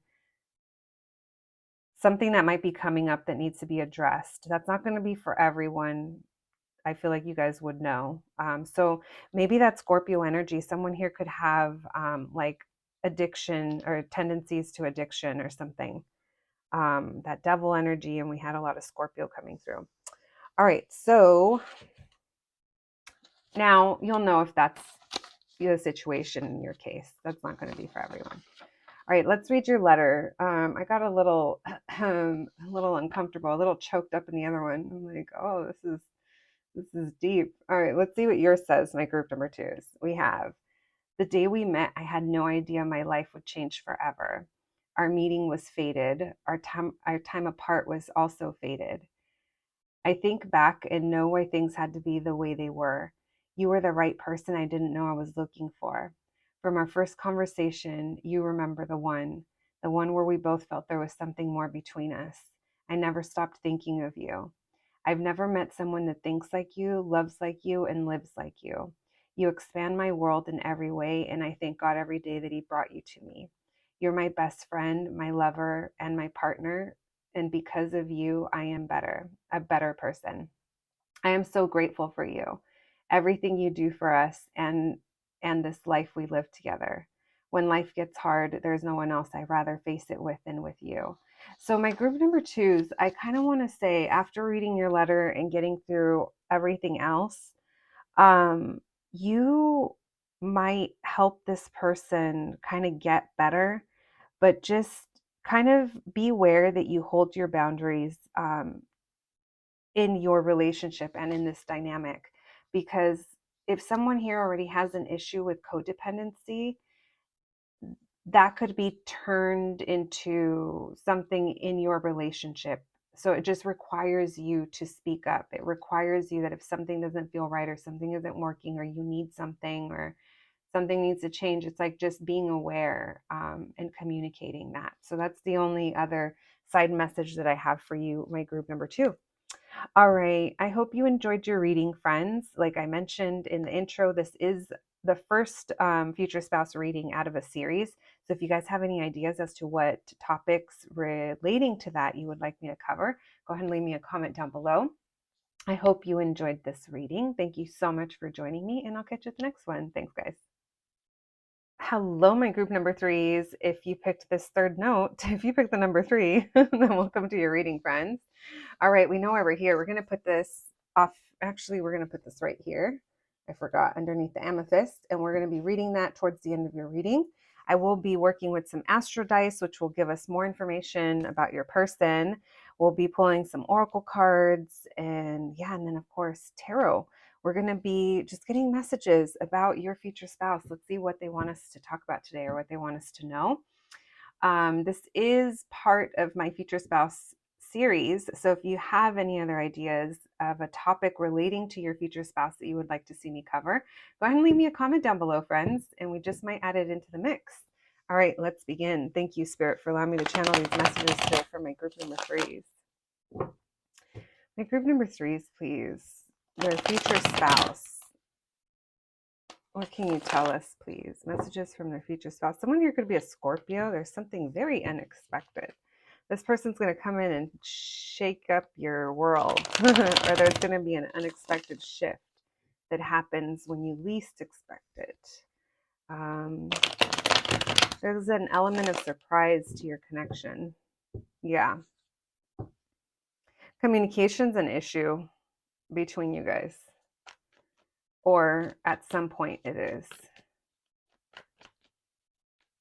that might be coming up that needs to be addressed. That's not going to be for everyone. I feel like you guys would know. So maybe that Scorpio energy, someone here could have like addiction or tendencies to addiction or something. That devil energy, and we had a lot of Scorpio coming through. All right, so now you'll know if that's the situation in your case. That's not going to be for everyone. All right, let's read your letter. I got a little uncomfortable, a little choked up in the other one. I'm like, oh, this is deep. All right, let's see what yours says, my group number twos. We have, the day we met, I had no idea my life would change forever. Our meeting was fated. Our time apart was also fated. I think back and know why things had to be the way they were. You were the right person I didn't know I was looking for. From our first conversation, you remember the one where we both felt there was something more between us. I never stopped thinking of you. I've never met someone that thinks like you, loves like you, and lives like you. You expand my world in every way, and I thank God every day that He brought you to me. You're my best friend, my lover, and my partner, and because of you, I am a better person. I am so grateful for you, everything you do for us, and this life we live together. When life gets hard, there's no one else I'd rather face it with than with you. So my group number twos, I kind of want to say, after reading your letter and getting through everything else, Um, you might help this person kind of get better, but just kind of be aware that you hold your boundaries in your relationship and in this dynamic. Because if someone here already has an issue with codependency, that could be turned into something in your relationship. So it just requires you to speak up. It requires you that if something doesn't feel right or something isn't working or you need something or something needs to change, it's like just being aware and communicating that. So that's the only other side message that I have for you, my group number 2. All right. I hope you enjoyed your reading, friends. Like I mentioned in the intro, this is the first future spouse reading out of a series. So if you guys have any ideas as to what topics relating to that you would like me to cover, go ahead and leave me a comment down below. I hope you enjoyed this reading. Thank you so much for joining me, and I'll catch you at the next one. Thanks, guys. Hello, my group number 3s. If you picked this third note, if you picked the number 3, then welcome to your reading, friends. All right, we know why we're here. We're going to put this off. Actually, we're going to put this right here. I forgot, underneath the amethyst. And we're going to be reading that towards the end of your reading. I will be working with some astro dice, which will give us more information about your person. We'll be pulling some oracle cards and then of course, tarot. We're going to be just getting messages about your future spouse. Let's see what they want us to talk about today or what they want us to know. This is part of my future spouse series. So if you have any other ideas of a topic relating to your future spouse that you would like to see me cover, go ahead and leave me a comment down below, friends, and we just might add it into the mix. All right, let's begin. Thank you, Spirit, for allowing me to channel these messages today for my group number 3s. My group number 3s, please. Their future spouse. What can you tell us, please? Messages from their future spouse. Someone here could be a Scorpio. There's something very unexpected. This person's going to come in and shake up your world, or there's going to be an unexpected shift that happens when you least expect it. There's an element of surprise to your connection. Yeah. Communication's an issue between you guys, or at some point it is.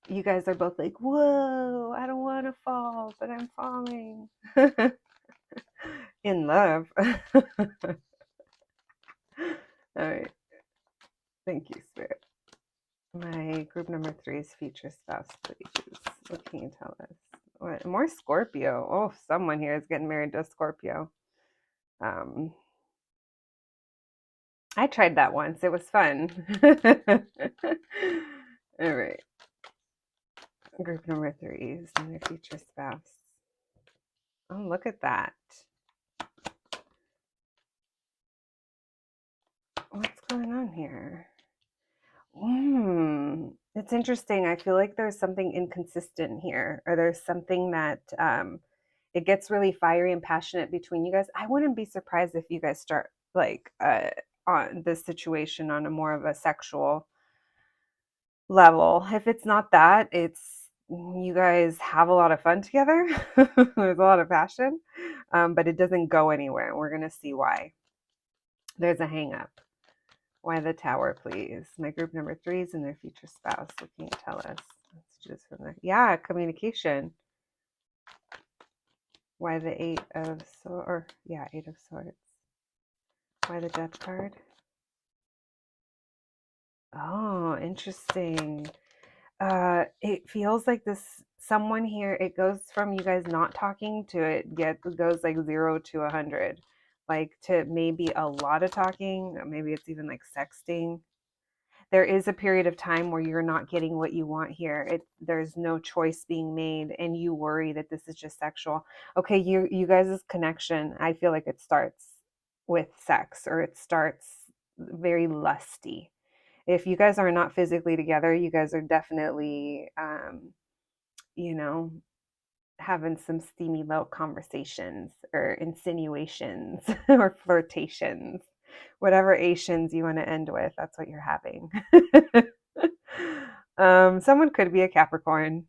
You guys are both like, whoa, I don't want to fall, but I'm falling. In love. All right. Thank you, Spirit. My group number 3's future spouse, please. What can you tell us? What, more Scorpio. Oh, someone here is getting married to a Scorpio. I tried that once. It was fun. All right. Group number 3's and their future spouse. Oh, look at that. What's going on here? It's interesting. I feel like there's something inconsistent here, or there's something that it gets really fiery and passionate between you guys. I wouldn't be surprised if you guys start like on this situation on a more of a sexual level. If it's not that, it's you guys have a lot of fun together. There's a lot of passion, but it doesn't go anywhere. We're gonna see why. There's a hang up. Why the Tower, please? My group number 3's and their future spouse. What can you tell us? Messages from there. Yeah, communication. Why the 8 of Swords? 8 of Swords. Why the Death card? Oh, interesting. It feels like this someone here. It goes from you guys not talking to it goes like 0 to 100, like to maybe a lot of talking. Maybe it's even like sexting. There is a period of time where you're not getting what you want here. There's no choice being made, and you worry that this is just sexual. Okay, you guys' connection, I feel like it starts with sex, or it starts very lusty. If you guys are not physically together, you guys are definitely, you know, having some steamy little conversations or insinuations or flirtations. Whatever Asians you want to end with, that's what you're having. Someone could be a Capricorn.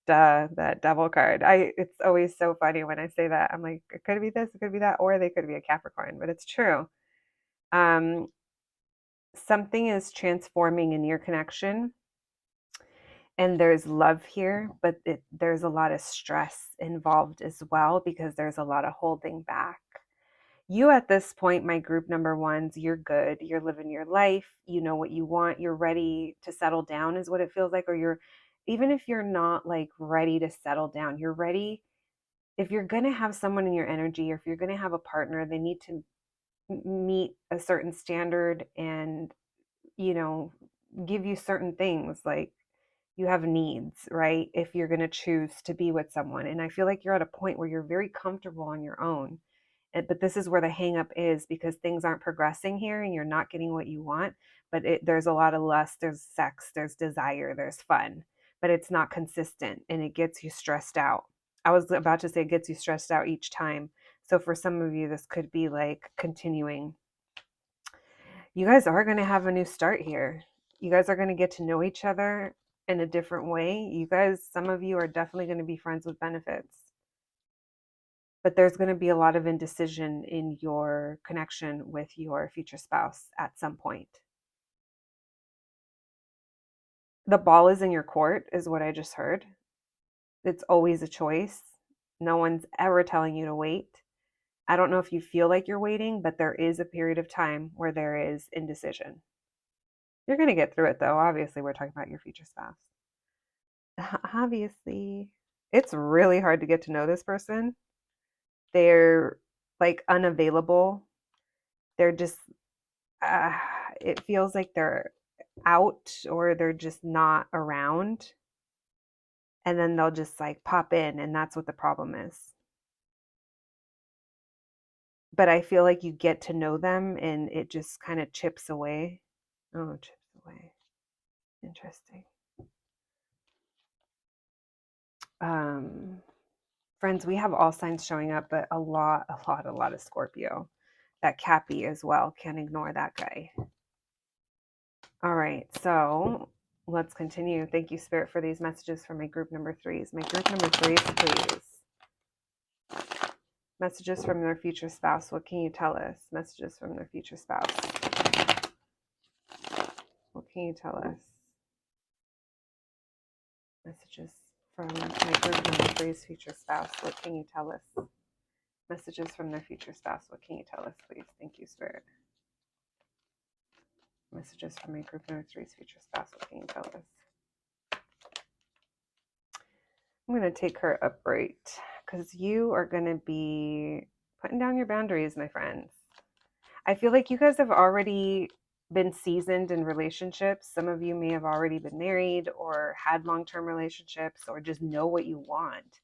Duh, that devil card. It's always so funny when I say that. I'm like, it could be this, it could be that, or they could be a Capricorn, but it's true. something is transforming in your connection, and there's love here, but there's a lot of stress involved as well because there's a lot of holding back. You at this point, my group number ones, you're good. You're living your life. You know what you want. You're ready to settle down, is what it feels like. Or you're, even if you're not like ready to settle down, you're ready. If you're going to have someone in your energy, or if you're going to have a partner, they need to meet a certain standard and, you know, give you certain things. Like, you have needs, right? If you're going to choose to be with someone. And I feel like you're at a point where you're very comfortable on your own. But this is where the hang up is, because things aren't progressing here and you're not getting what you want. But there's a lot of lust, there's sex, there's desire, there's fun, but it's not consistent and it gets you stressed out. I was about to say it gets you stressed out each time. So for some of you, this could be like continuing. You guys are going to have a new start here. You guys are going to get to know each other in a different way. You guys, some of you are definitely going to be friends with benefits, but there's going to be a lot of indecision in your connection with your future spouse at some point. The ball is in your court, is what I just heard. It's always a choice. No one's ever telling you to wait. I don't know if you feel like you're waiting, but there is a period of time where there is indecision. You're going to get through it, though. Obviously, we're talking about your future spouse. Obviously, it's really hard to get to know this person. They're like unavailable. They're just, uh, it feels like they're out or they're just not around. And then they'll just like pop in, and that's what the problem is. But I feel like you get to know them and it just kind of chips away. Oh, chips away. Interesting. Um, Friends, we have all signs showing up, but a lot of Scorpio. That Cappy as well. Can't ignore that guy. All right, so let's continue. Thank you, Spirit, for these messages for my group number threes. My group number threes, please. Messages from their future spouse. What can you tell us? Messages from their future spouse. What can you tell us? Messages from my group number three's future spouse. What can you tell us? Messages from their future spouse. What can you tell us, please? Thank you, Spirit. Messages from my group number three's future spouse. What can you tell us? I'm going to take her upright because you are going to be putting down your boundaries, my friends. I feel like you guys have already been seasoned in relationships. Some of you may have already been married or had long-term relationships or just know what you want.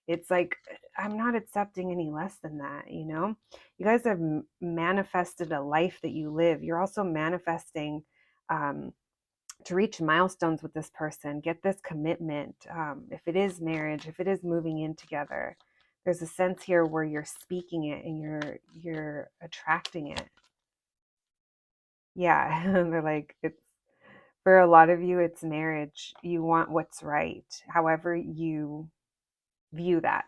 It's like, I'm not accepting any less than that, you know? You guys have manifested a life that you live. You're also manifesting to reach milestones with this person, get this commitment. If it is marriage, if it is moving in together, there's a sense here where you're speaking it and you're attracting it. Yeah, they're like, it's for a lot of you, it's marriage. You want what's right. However you view that.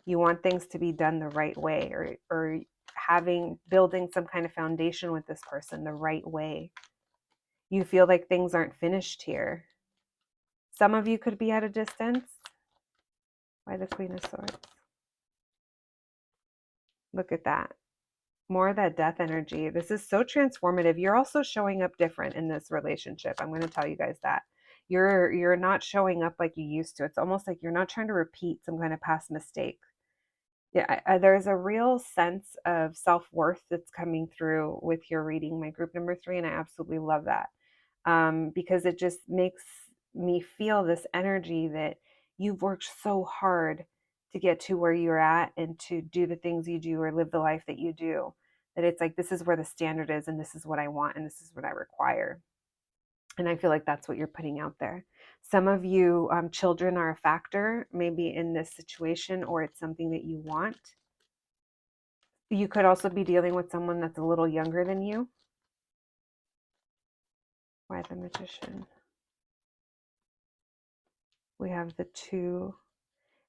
You want things to be done the right way, or building some kind of foundation with this person the right way. You feel like things aren't finished here. Some of you could be at a distance. Why the Queen of Swords? Look at that. More of that death energy. This is so transformative. You're also showing up different in this relationship. I'm going to tell you guys that. You're not showing up like you used to. It's almost like you're not trying to repeat some kind of past mistake. Yeah, there's a real sense of self-worth that's coming through with your reading, my group number three, and I absolutely love that. Because it just makes me feel this energy that you've worked so hard to get to where you're at and to do the things you do or live the life that you do, that it's like, this is where the standard is and this is what I want and this is what I require. And I feel like that's what you're putting out there. Some of you, children are a factor, maybe in this situation, or it's something that you want. You could also be dealing with someone that's a little younger than you. Why the Magician? We have the two.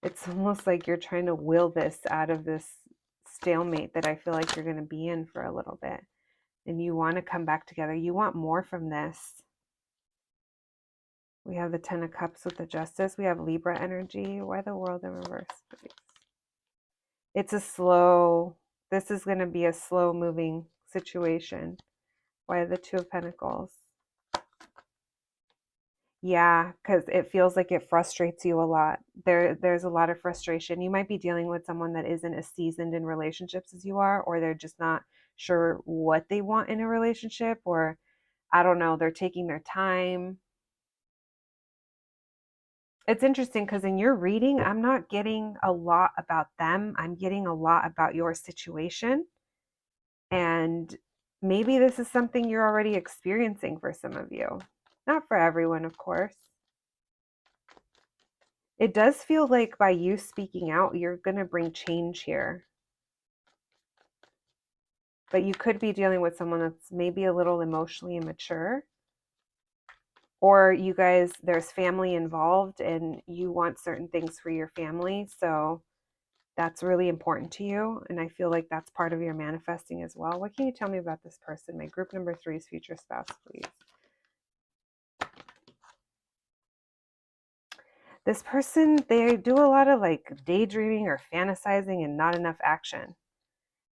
It's almost like you're trying to will this out of this stalemate that I feel like you're going to be in for a little bit. and you want to come back together. You want more from this. We have the 10 of Cups with the Justice. We have Libra energy. Why the World in reverse, please? It's this is going to be a slow moving situation. Why the Two of Pentacles? Yeah, because it feels like it frustrates you a lot. There's a lot of frustration. You might be dealing with someone that isn't as seasoned in relationships as you are, or they're just not sure what they want in a relationship, or I don't know, they're taking their time. It's interesting because in your reading, I'm not getting a lot about them. I'm getting a lot about your situation. And maybe this is something you're already experiencing for some of you. Not for everyone, of course. It does feel like by you speaking out, you're going to bring change here. But you could be dealing with someone that's maybe a little emotionally immature. Or you guys, there's family involved and you want certain things for your family. So that's really important to you. And I feel like that's part of your manifesting as well. What can you tell me about this person? My group number 3's future spouse, please. This person, they do a lot of like daydreaming or fantasizing and not enough action.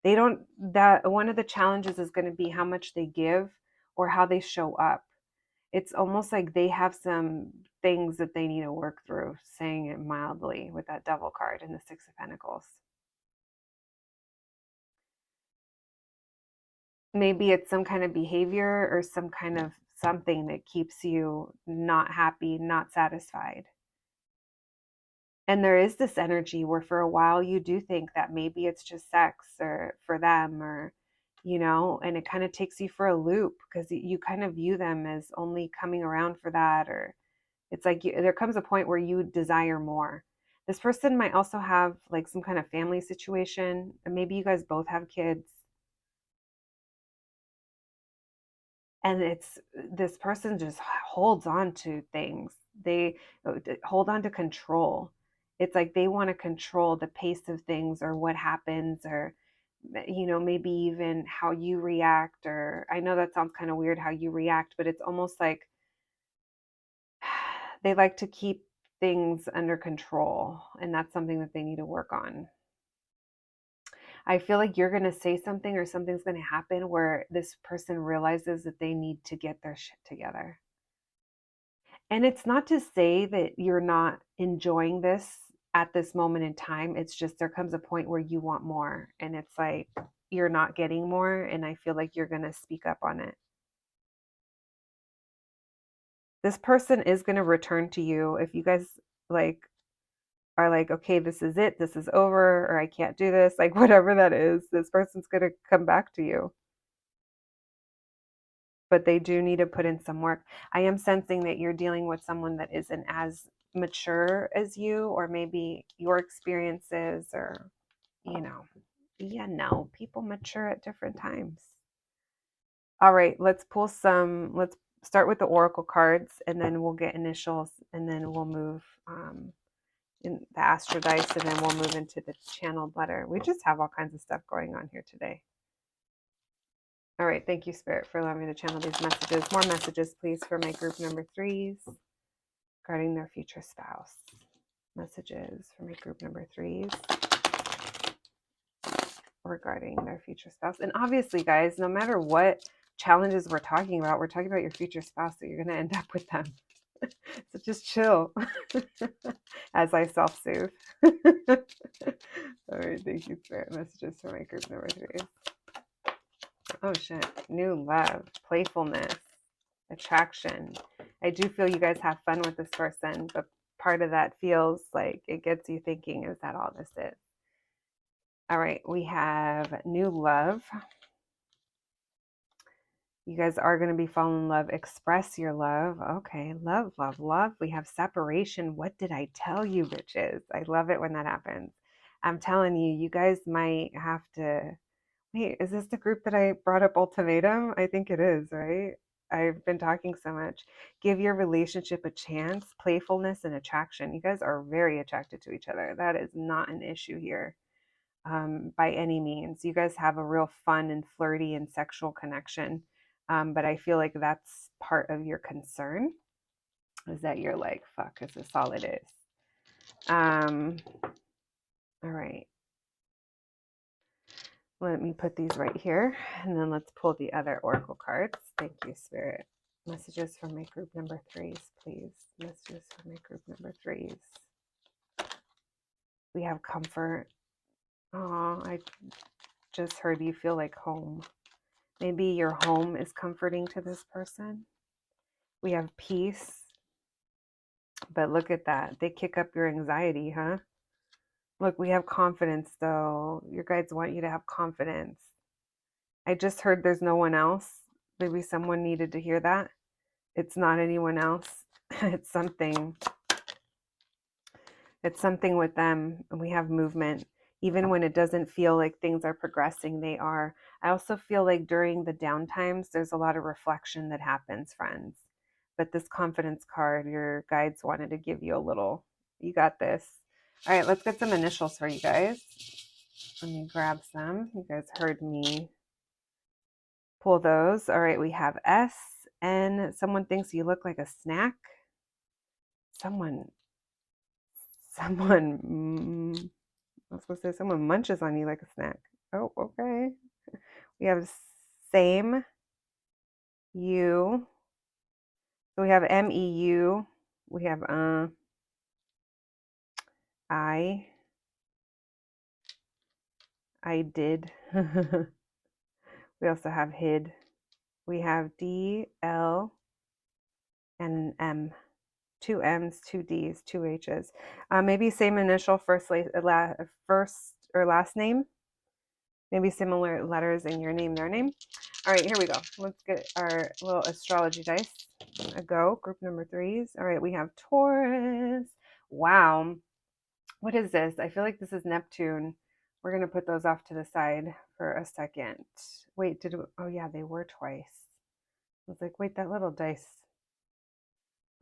They don't, that one of the challenges is going to be how much they give or how they show up. It's almost like they have some things that they need to work through, saying it mildly, with that Devil card and the Six of Pentacles. Maybe it's some kind of behavior or some kind of something that keeps you not happy, not satisfied. And there is this energy where for a while you do think that maybe it's just sex or for them, or and it kind of takes you for a loop because you kind of view them as only coming around for that, or it's like there comes a point where you desire more. This person might also have like some kind of family situation, and maybe you guys both have kids. And it's this person just holds on to things. They hold on to control. It's like they want to control the pace of things or what happens, or maybe even how you react. Or I know that sounds kind of weird, how you react, but it's almost like they like to keep things under control, and that's something that they need to work on. I feel like you're going to say something or something's going to happen where this person realizes that they need to get their shit together. And it's not to say that you're not enjoying this at this moment in time. It's just there comes a point where you want more, and it's like you're not getting more, and I feel like you're going to speak up on it. This person is going to return to you if you guys are like, okay, this is it, this is over, or I can't do this, like whatever that is, this person's going to come back to you. But they do need to put in some work. I am sensing that you're dealing with someone that isn't as mature as you, or maybe your experiences, or, people mature at different times. All right, let's start with the Oracle cards, and then we'll get initials, and then we'll move in the Astro Dice, and then we'll move into the channeled letter. We just have all kinds of stuff going on here today. All right, thank you, Spirit, for allowing me to channel these messages. More messages, please, for my group number 3s regarding their future spouse. Messages for my group number 3s regarding their future spouse. And obviously, guys, no matter what challenges we're talking about your future spouse, so you're going to end up with them. So just chill as I self-soothe. All right, thank you, Spirit. Messages for my group number 3s. Oh shit. New love, playfulness, attraction. I do feel you guys have fun with this person, but part of that feels like it gets you thinking, is that all this is? All right, we have new love. You guys are going to be falling in love. Express your love. Okay, love, love, love. We have separation. What did I tell you, bitches? I love it when that happens. I'm telling you, you guys might have to... Wait, is this the group that I brought up ultimatum? I think it is, right? I've been talking so much. Give your relationship a chance. Playfulness and attraction. You guys are very attracted to each other. That is not an issue here. by any means. You guys have a real fun and flirty and sexual connection. But I feel like that's part of your concern, is that you're like, fuck, is this all it is? All right. Let me put these right here, and then let's pull the other oracle cards. Thank you, Spirit. Messages from my group number 3s, please. Messages from my group number 3s. We have comfort. Oh, I just heard you feel like home. Maybe your home is comforting to this person. We have peace. But look at that. They kick up your anxiety, huh? Look, we have confidence, though. Your guides want you to have confidence. I just heard there's no one else. Maybe someone needed to hear that. It's not anyone else. It's something. It's something with them. And we have movement. Even when it doesn't feel like things are progressing, they are. I also feel like during the downtimes, there's a lot of reflection that happens, friends. But this confidence card, your guides wanted to give you a little. You got this. All right, let's get some initials for you guys. Let me grab some. You guys heard me pull those. All right, we have S, N. Someone thinks you look like a snack. Someone, I was going to say someone munches on you like a snack. Oh, okay. We have same, you. So we have MEU. We have I did. We also have hid. We have D, L, and an M. 2 M's, 2 D's, 2 H's. Maybe same initial first or last name. Maybe similar letters in your name, their name. All right, here we go. Let's get our little astrology dice. A go. Group number 3s. All right, we have Taurus. Wow. What is this? I feel like this is Neptune. We're going to put those off to the side for a second. Wait, oh yeah, they were twice. I was like, wait, that little dice.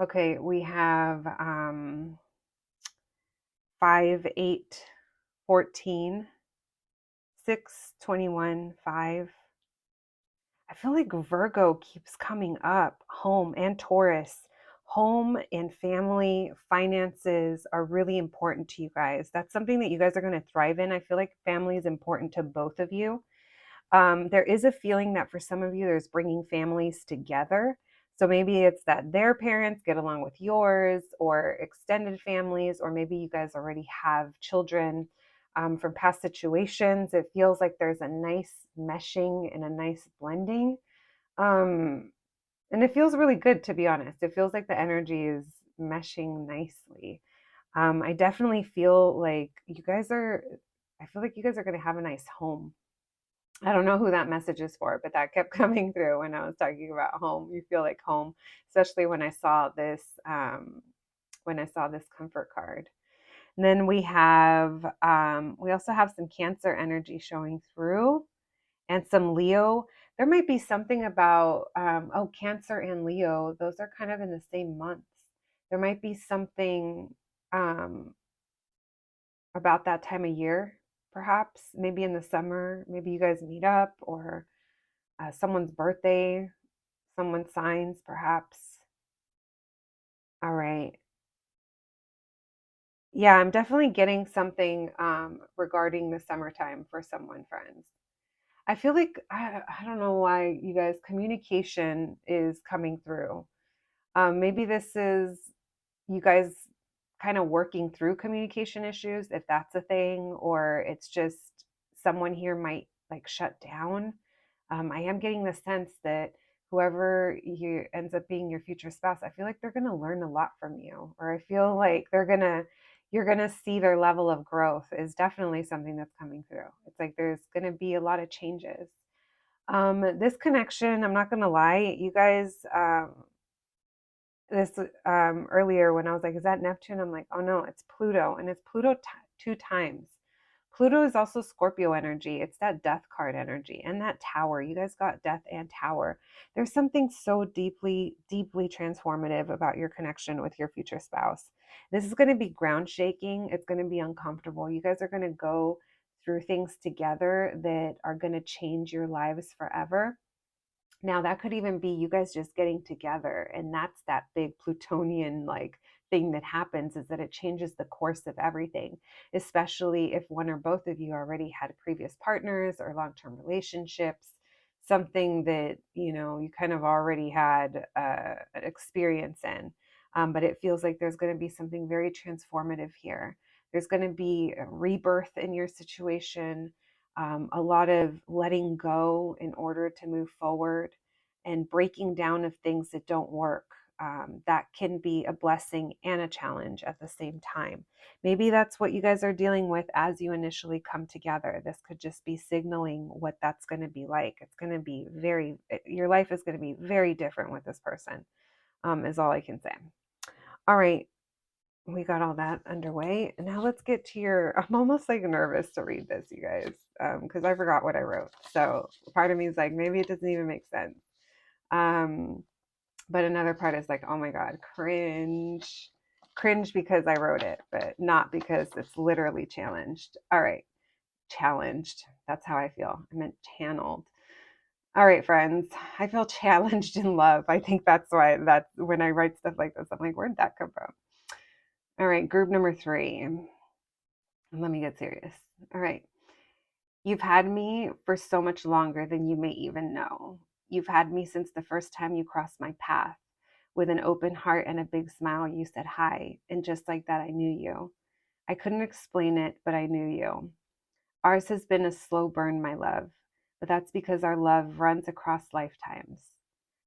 Okay, we have 5, 8, 14, 6, 21, 5. I feel like Virgo keeps coming up. Home and Taurus. Home and family finances are really important to you guys. That's something that you guys are going to thrive in. I feel like family is important to both of you. There is a feeling that for some of you, there's bringing families together. So maybe it's that their parents get along with yours, or extended families, or maybe you guys already have children from past situations. It feels like there's a nice meshing and a nice blending. And it feels really good, to be honest. It feels like the energy is meshing nicely. I definitely feel like I feel like you guys are going to have a nice home. I don't know who that message is for, but that kept coming through when I was talking about home. You feel like home, especially when I saw this comfort card. And then we also have some Cancer energy showing through, and some Leo. There might be something about Cancer and Leo. Those are kind of in the same months. There might be something about that time of year, perhaps. Maybe in the summer. Maybe you guys meet up, or someone's birthday, someone signs, perhaps. All right. Yeah, I'm definitely getting something regarding the summertime for someone, friends. I feel like I don't know why you guys, communication is coming through. Maybe this is you guys kind of working through communication issues, if that's a thing, or it's just someone here might like shut down. I am getting the sense that whoever you ends up being your future spouse, I feel like they're going to learn a lot from you, or I feel like you're going to see their level of growth is definitely something that's coming through. It's like there's going to be a lot of changes. This connection, I'm not going to lie, you guys, this earlier when I was like, is that Neptune? I'm like, oh no, it's Pluto, and it's Pluto 2 times. Pluto is also Scorpio energy. It's that death card energy and that tower. You guys got death and tower. There's something so deeply, deeply transformative about your connection with your future spouse. This is going to be ground shaking. It's going to be uncomfortable. You guys are going to go through things together that are going to change your lives forever. Now, that could even be you guys just getting together, and that's that big Plutonian like thing that happens, is that it changes the course of everything, especially if one or both of you already had previous partners or long-term relationships, something that, you kind of already had an experience in. But it feels like there's going to be something very transformative here. There's going to be a rebirth in your situation, a lot of letting go in order to move forward, and breaking down of things that don't work. That can be a blessing and a challenge at the same time. Maybe that's what you guys are dealing with as you initially come together. This could just be signaling what that's going to be like. It's going to be your life is going to be very different with this person, is all I can say. All right, we got all that underway. Now let's get to I'm almost like nervous to read this, you guys, because I forgot what I wrote. So part of me is like, maybe it doesn't even make sense. But another part is like, oh my God, cringe. Cringe because I wrote it, but not because it's literally challenged. All right, challenged. That's how I feel. I meant channeled. All right, friends, I feel challenged in love. I think that's when I write stuff like this, I'm like, where'd that come from? All right, group number 3. Let me get serious. All right. You've had me for so much longer than you may even know. You've had me since the first time you crossed my path. With an open heart and a big smile, you said hi, and just like that, I knew you. I couldn't explain it, but I knew you. Ours has been a slow burn, my love, but that's because our love runs across lifetimes.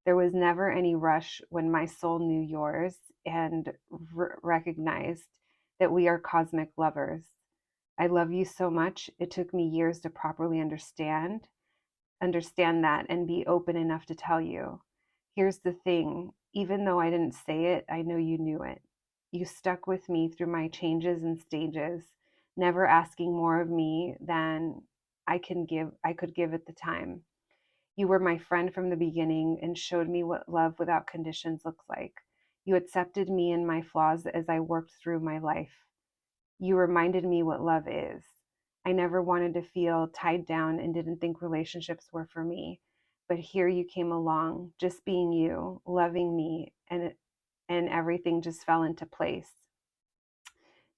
There was never any rush when my soul knew yours and recognized that we are cosmic lovers. I love you so much. It took me years to properly understand that and be open enough to tell you. Here's the thing, even though I didn't say it, I know you knew it. You stuck with me through my changes and stages, never asking more of me than I could give at the time. You were my friend from the beginning and showed me what love without conditions looks like. You accepted me and my flaws as I worked through my life. You reminded me what love is. I never wanted to feel tied down and didn't think relationships were for me. But here you came along, just being you, loving me, and everything just fell into place.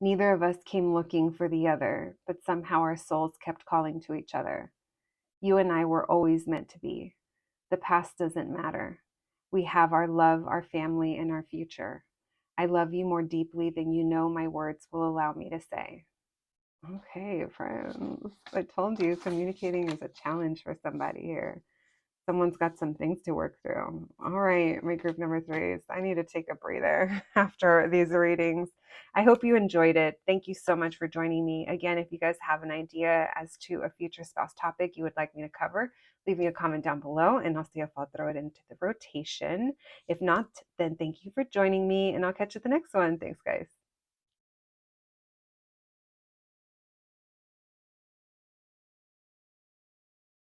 Neither of us came looking for the other, but somehow our souls kept calling to each other. You and I were always meant to be. The past doesn't matter. We have our love, our family, and our future. I love you more deeply than you know my words will allow me to say. Okay, friends. I told you communicating is a challenge for somebody here. Someone's got some things to work through. All right, my group number 3s. I need to take a breather after these readings. I hope you enjoyed it. Thank you so much for joining me. Again, if you guys have an idea as to a future spouse topic you would like me to cover, leave me a comment down below and I'll see if I'll throw it into the rotation. If not, then thank you for joining me and I'll catch you at the next one. Thanks, guys.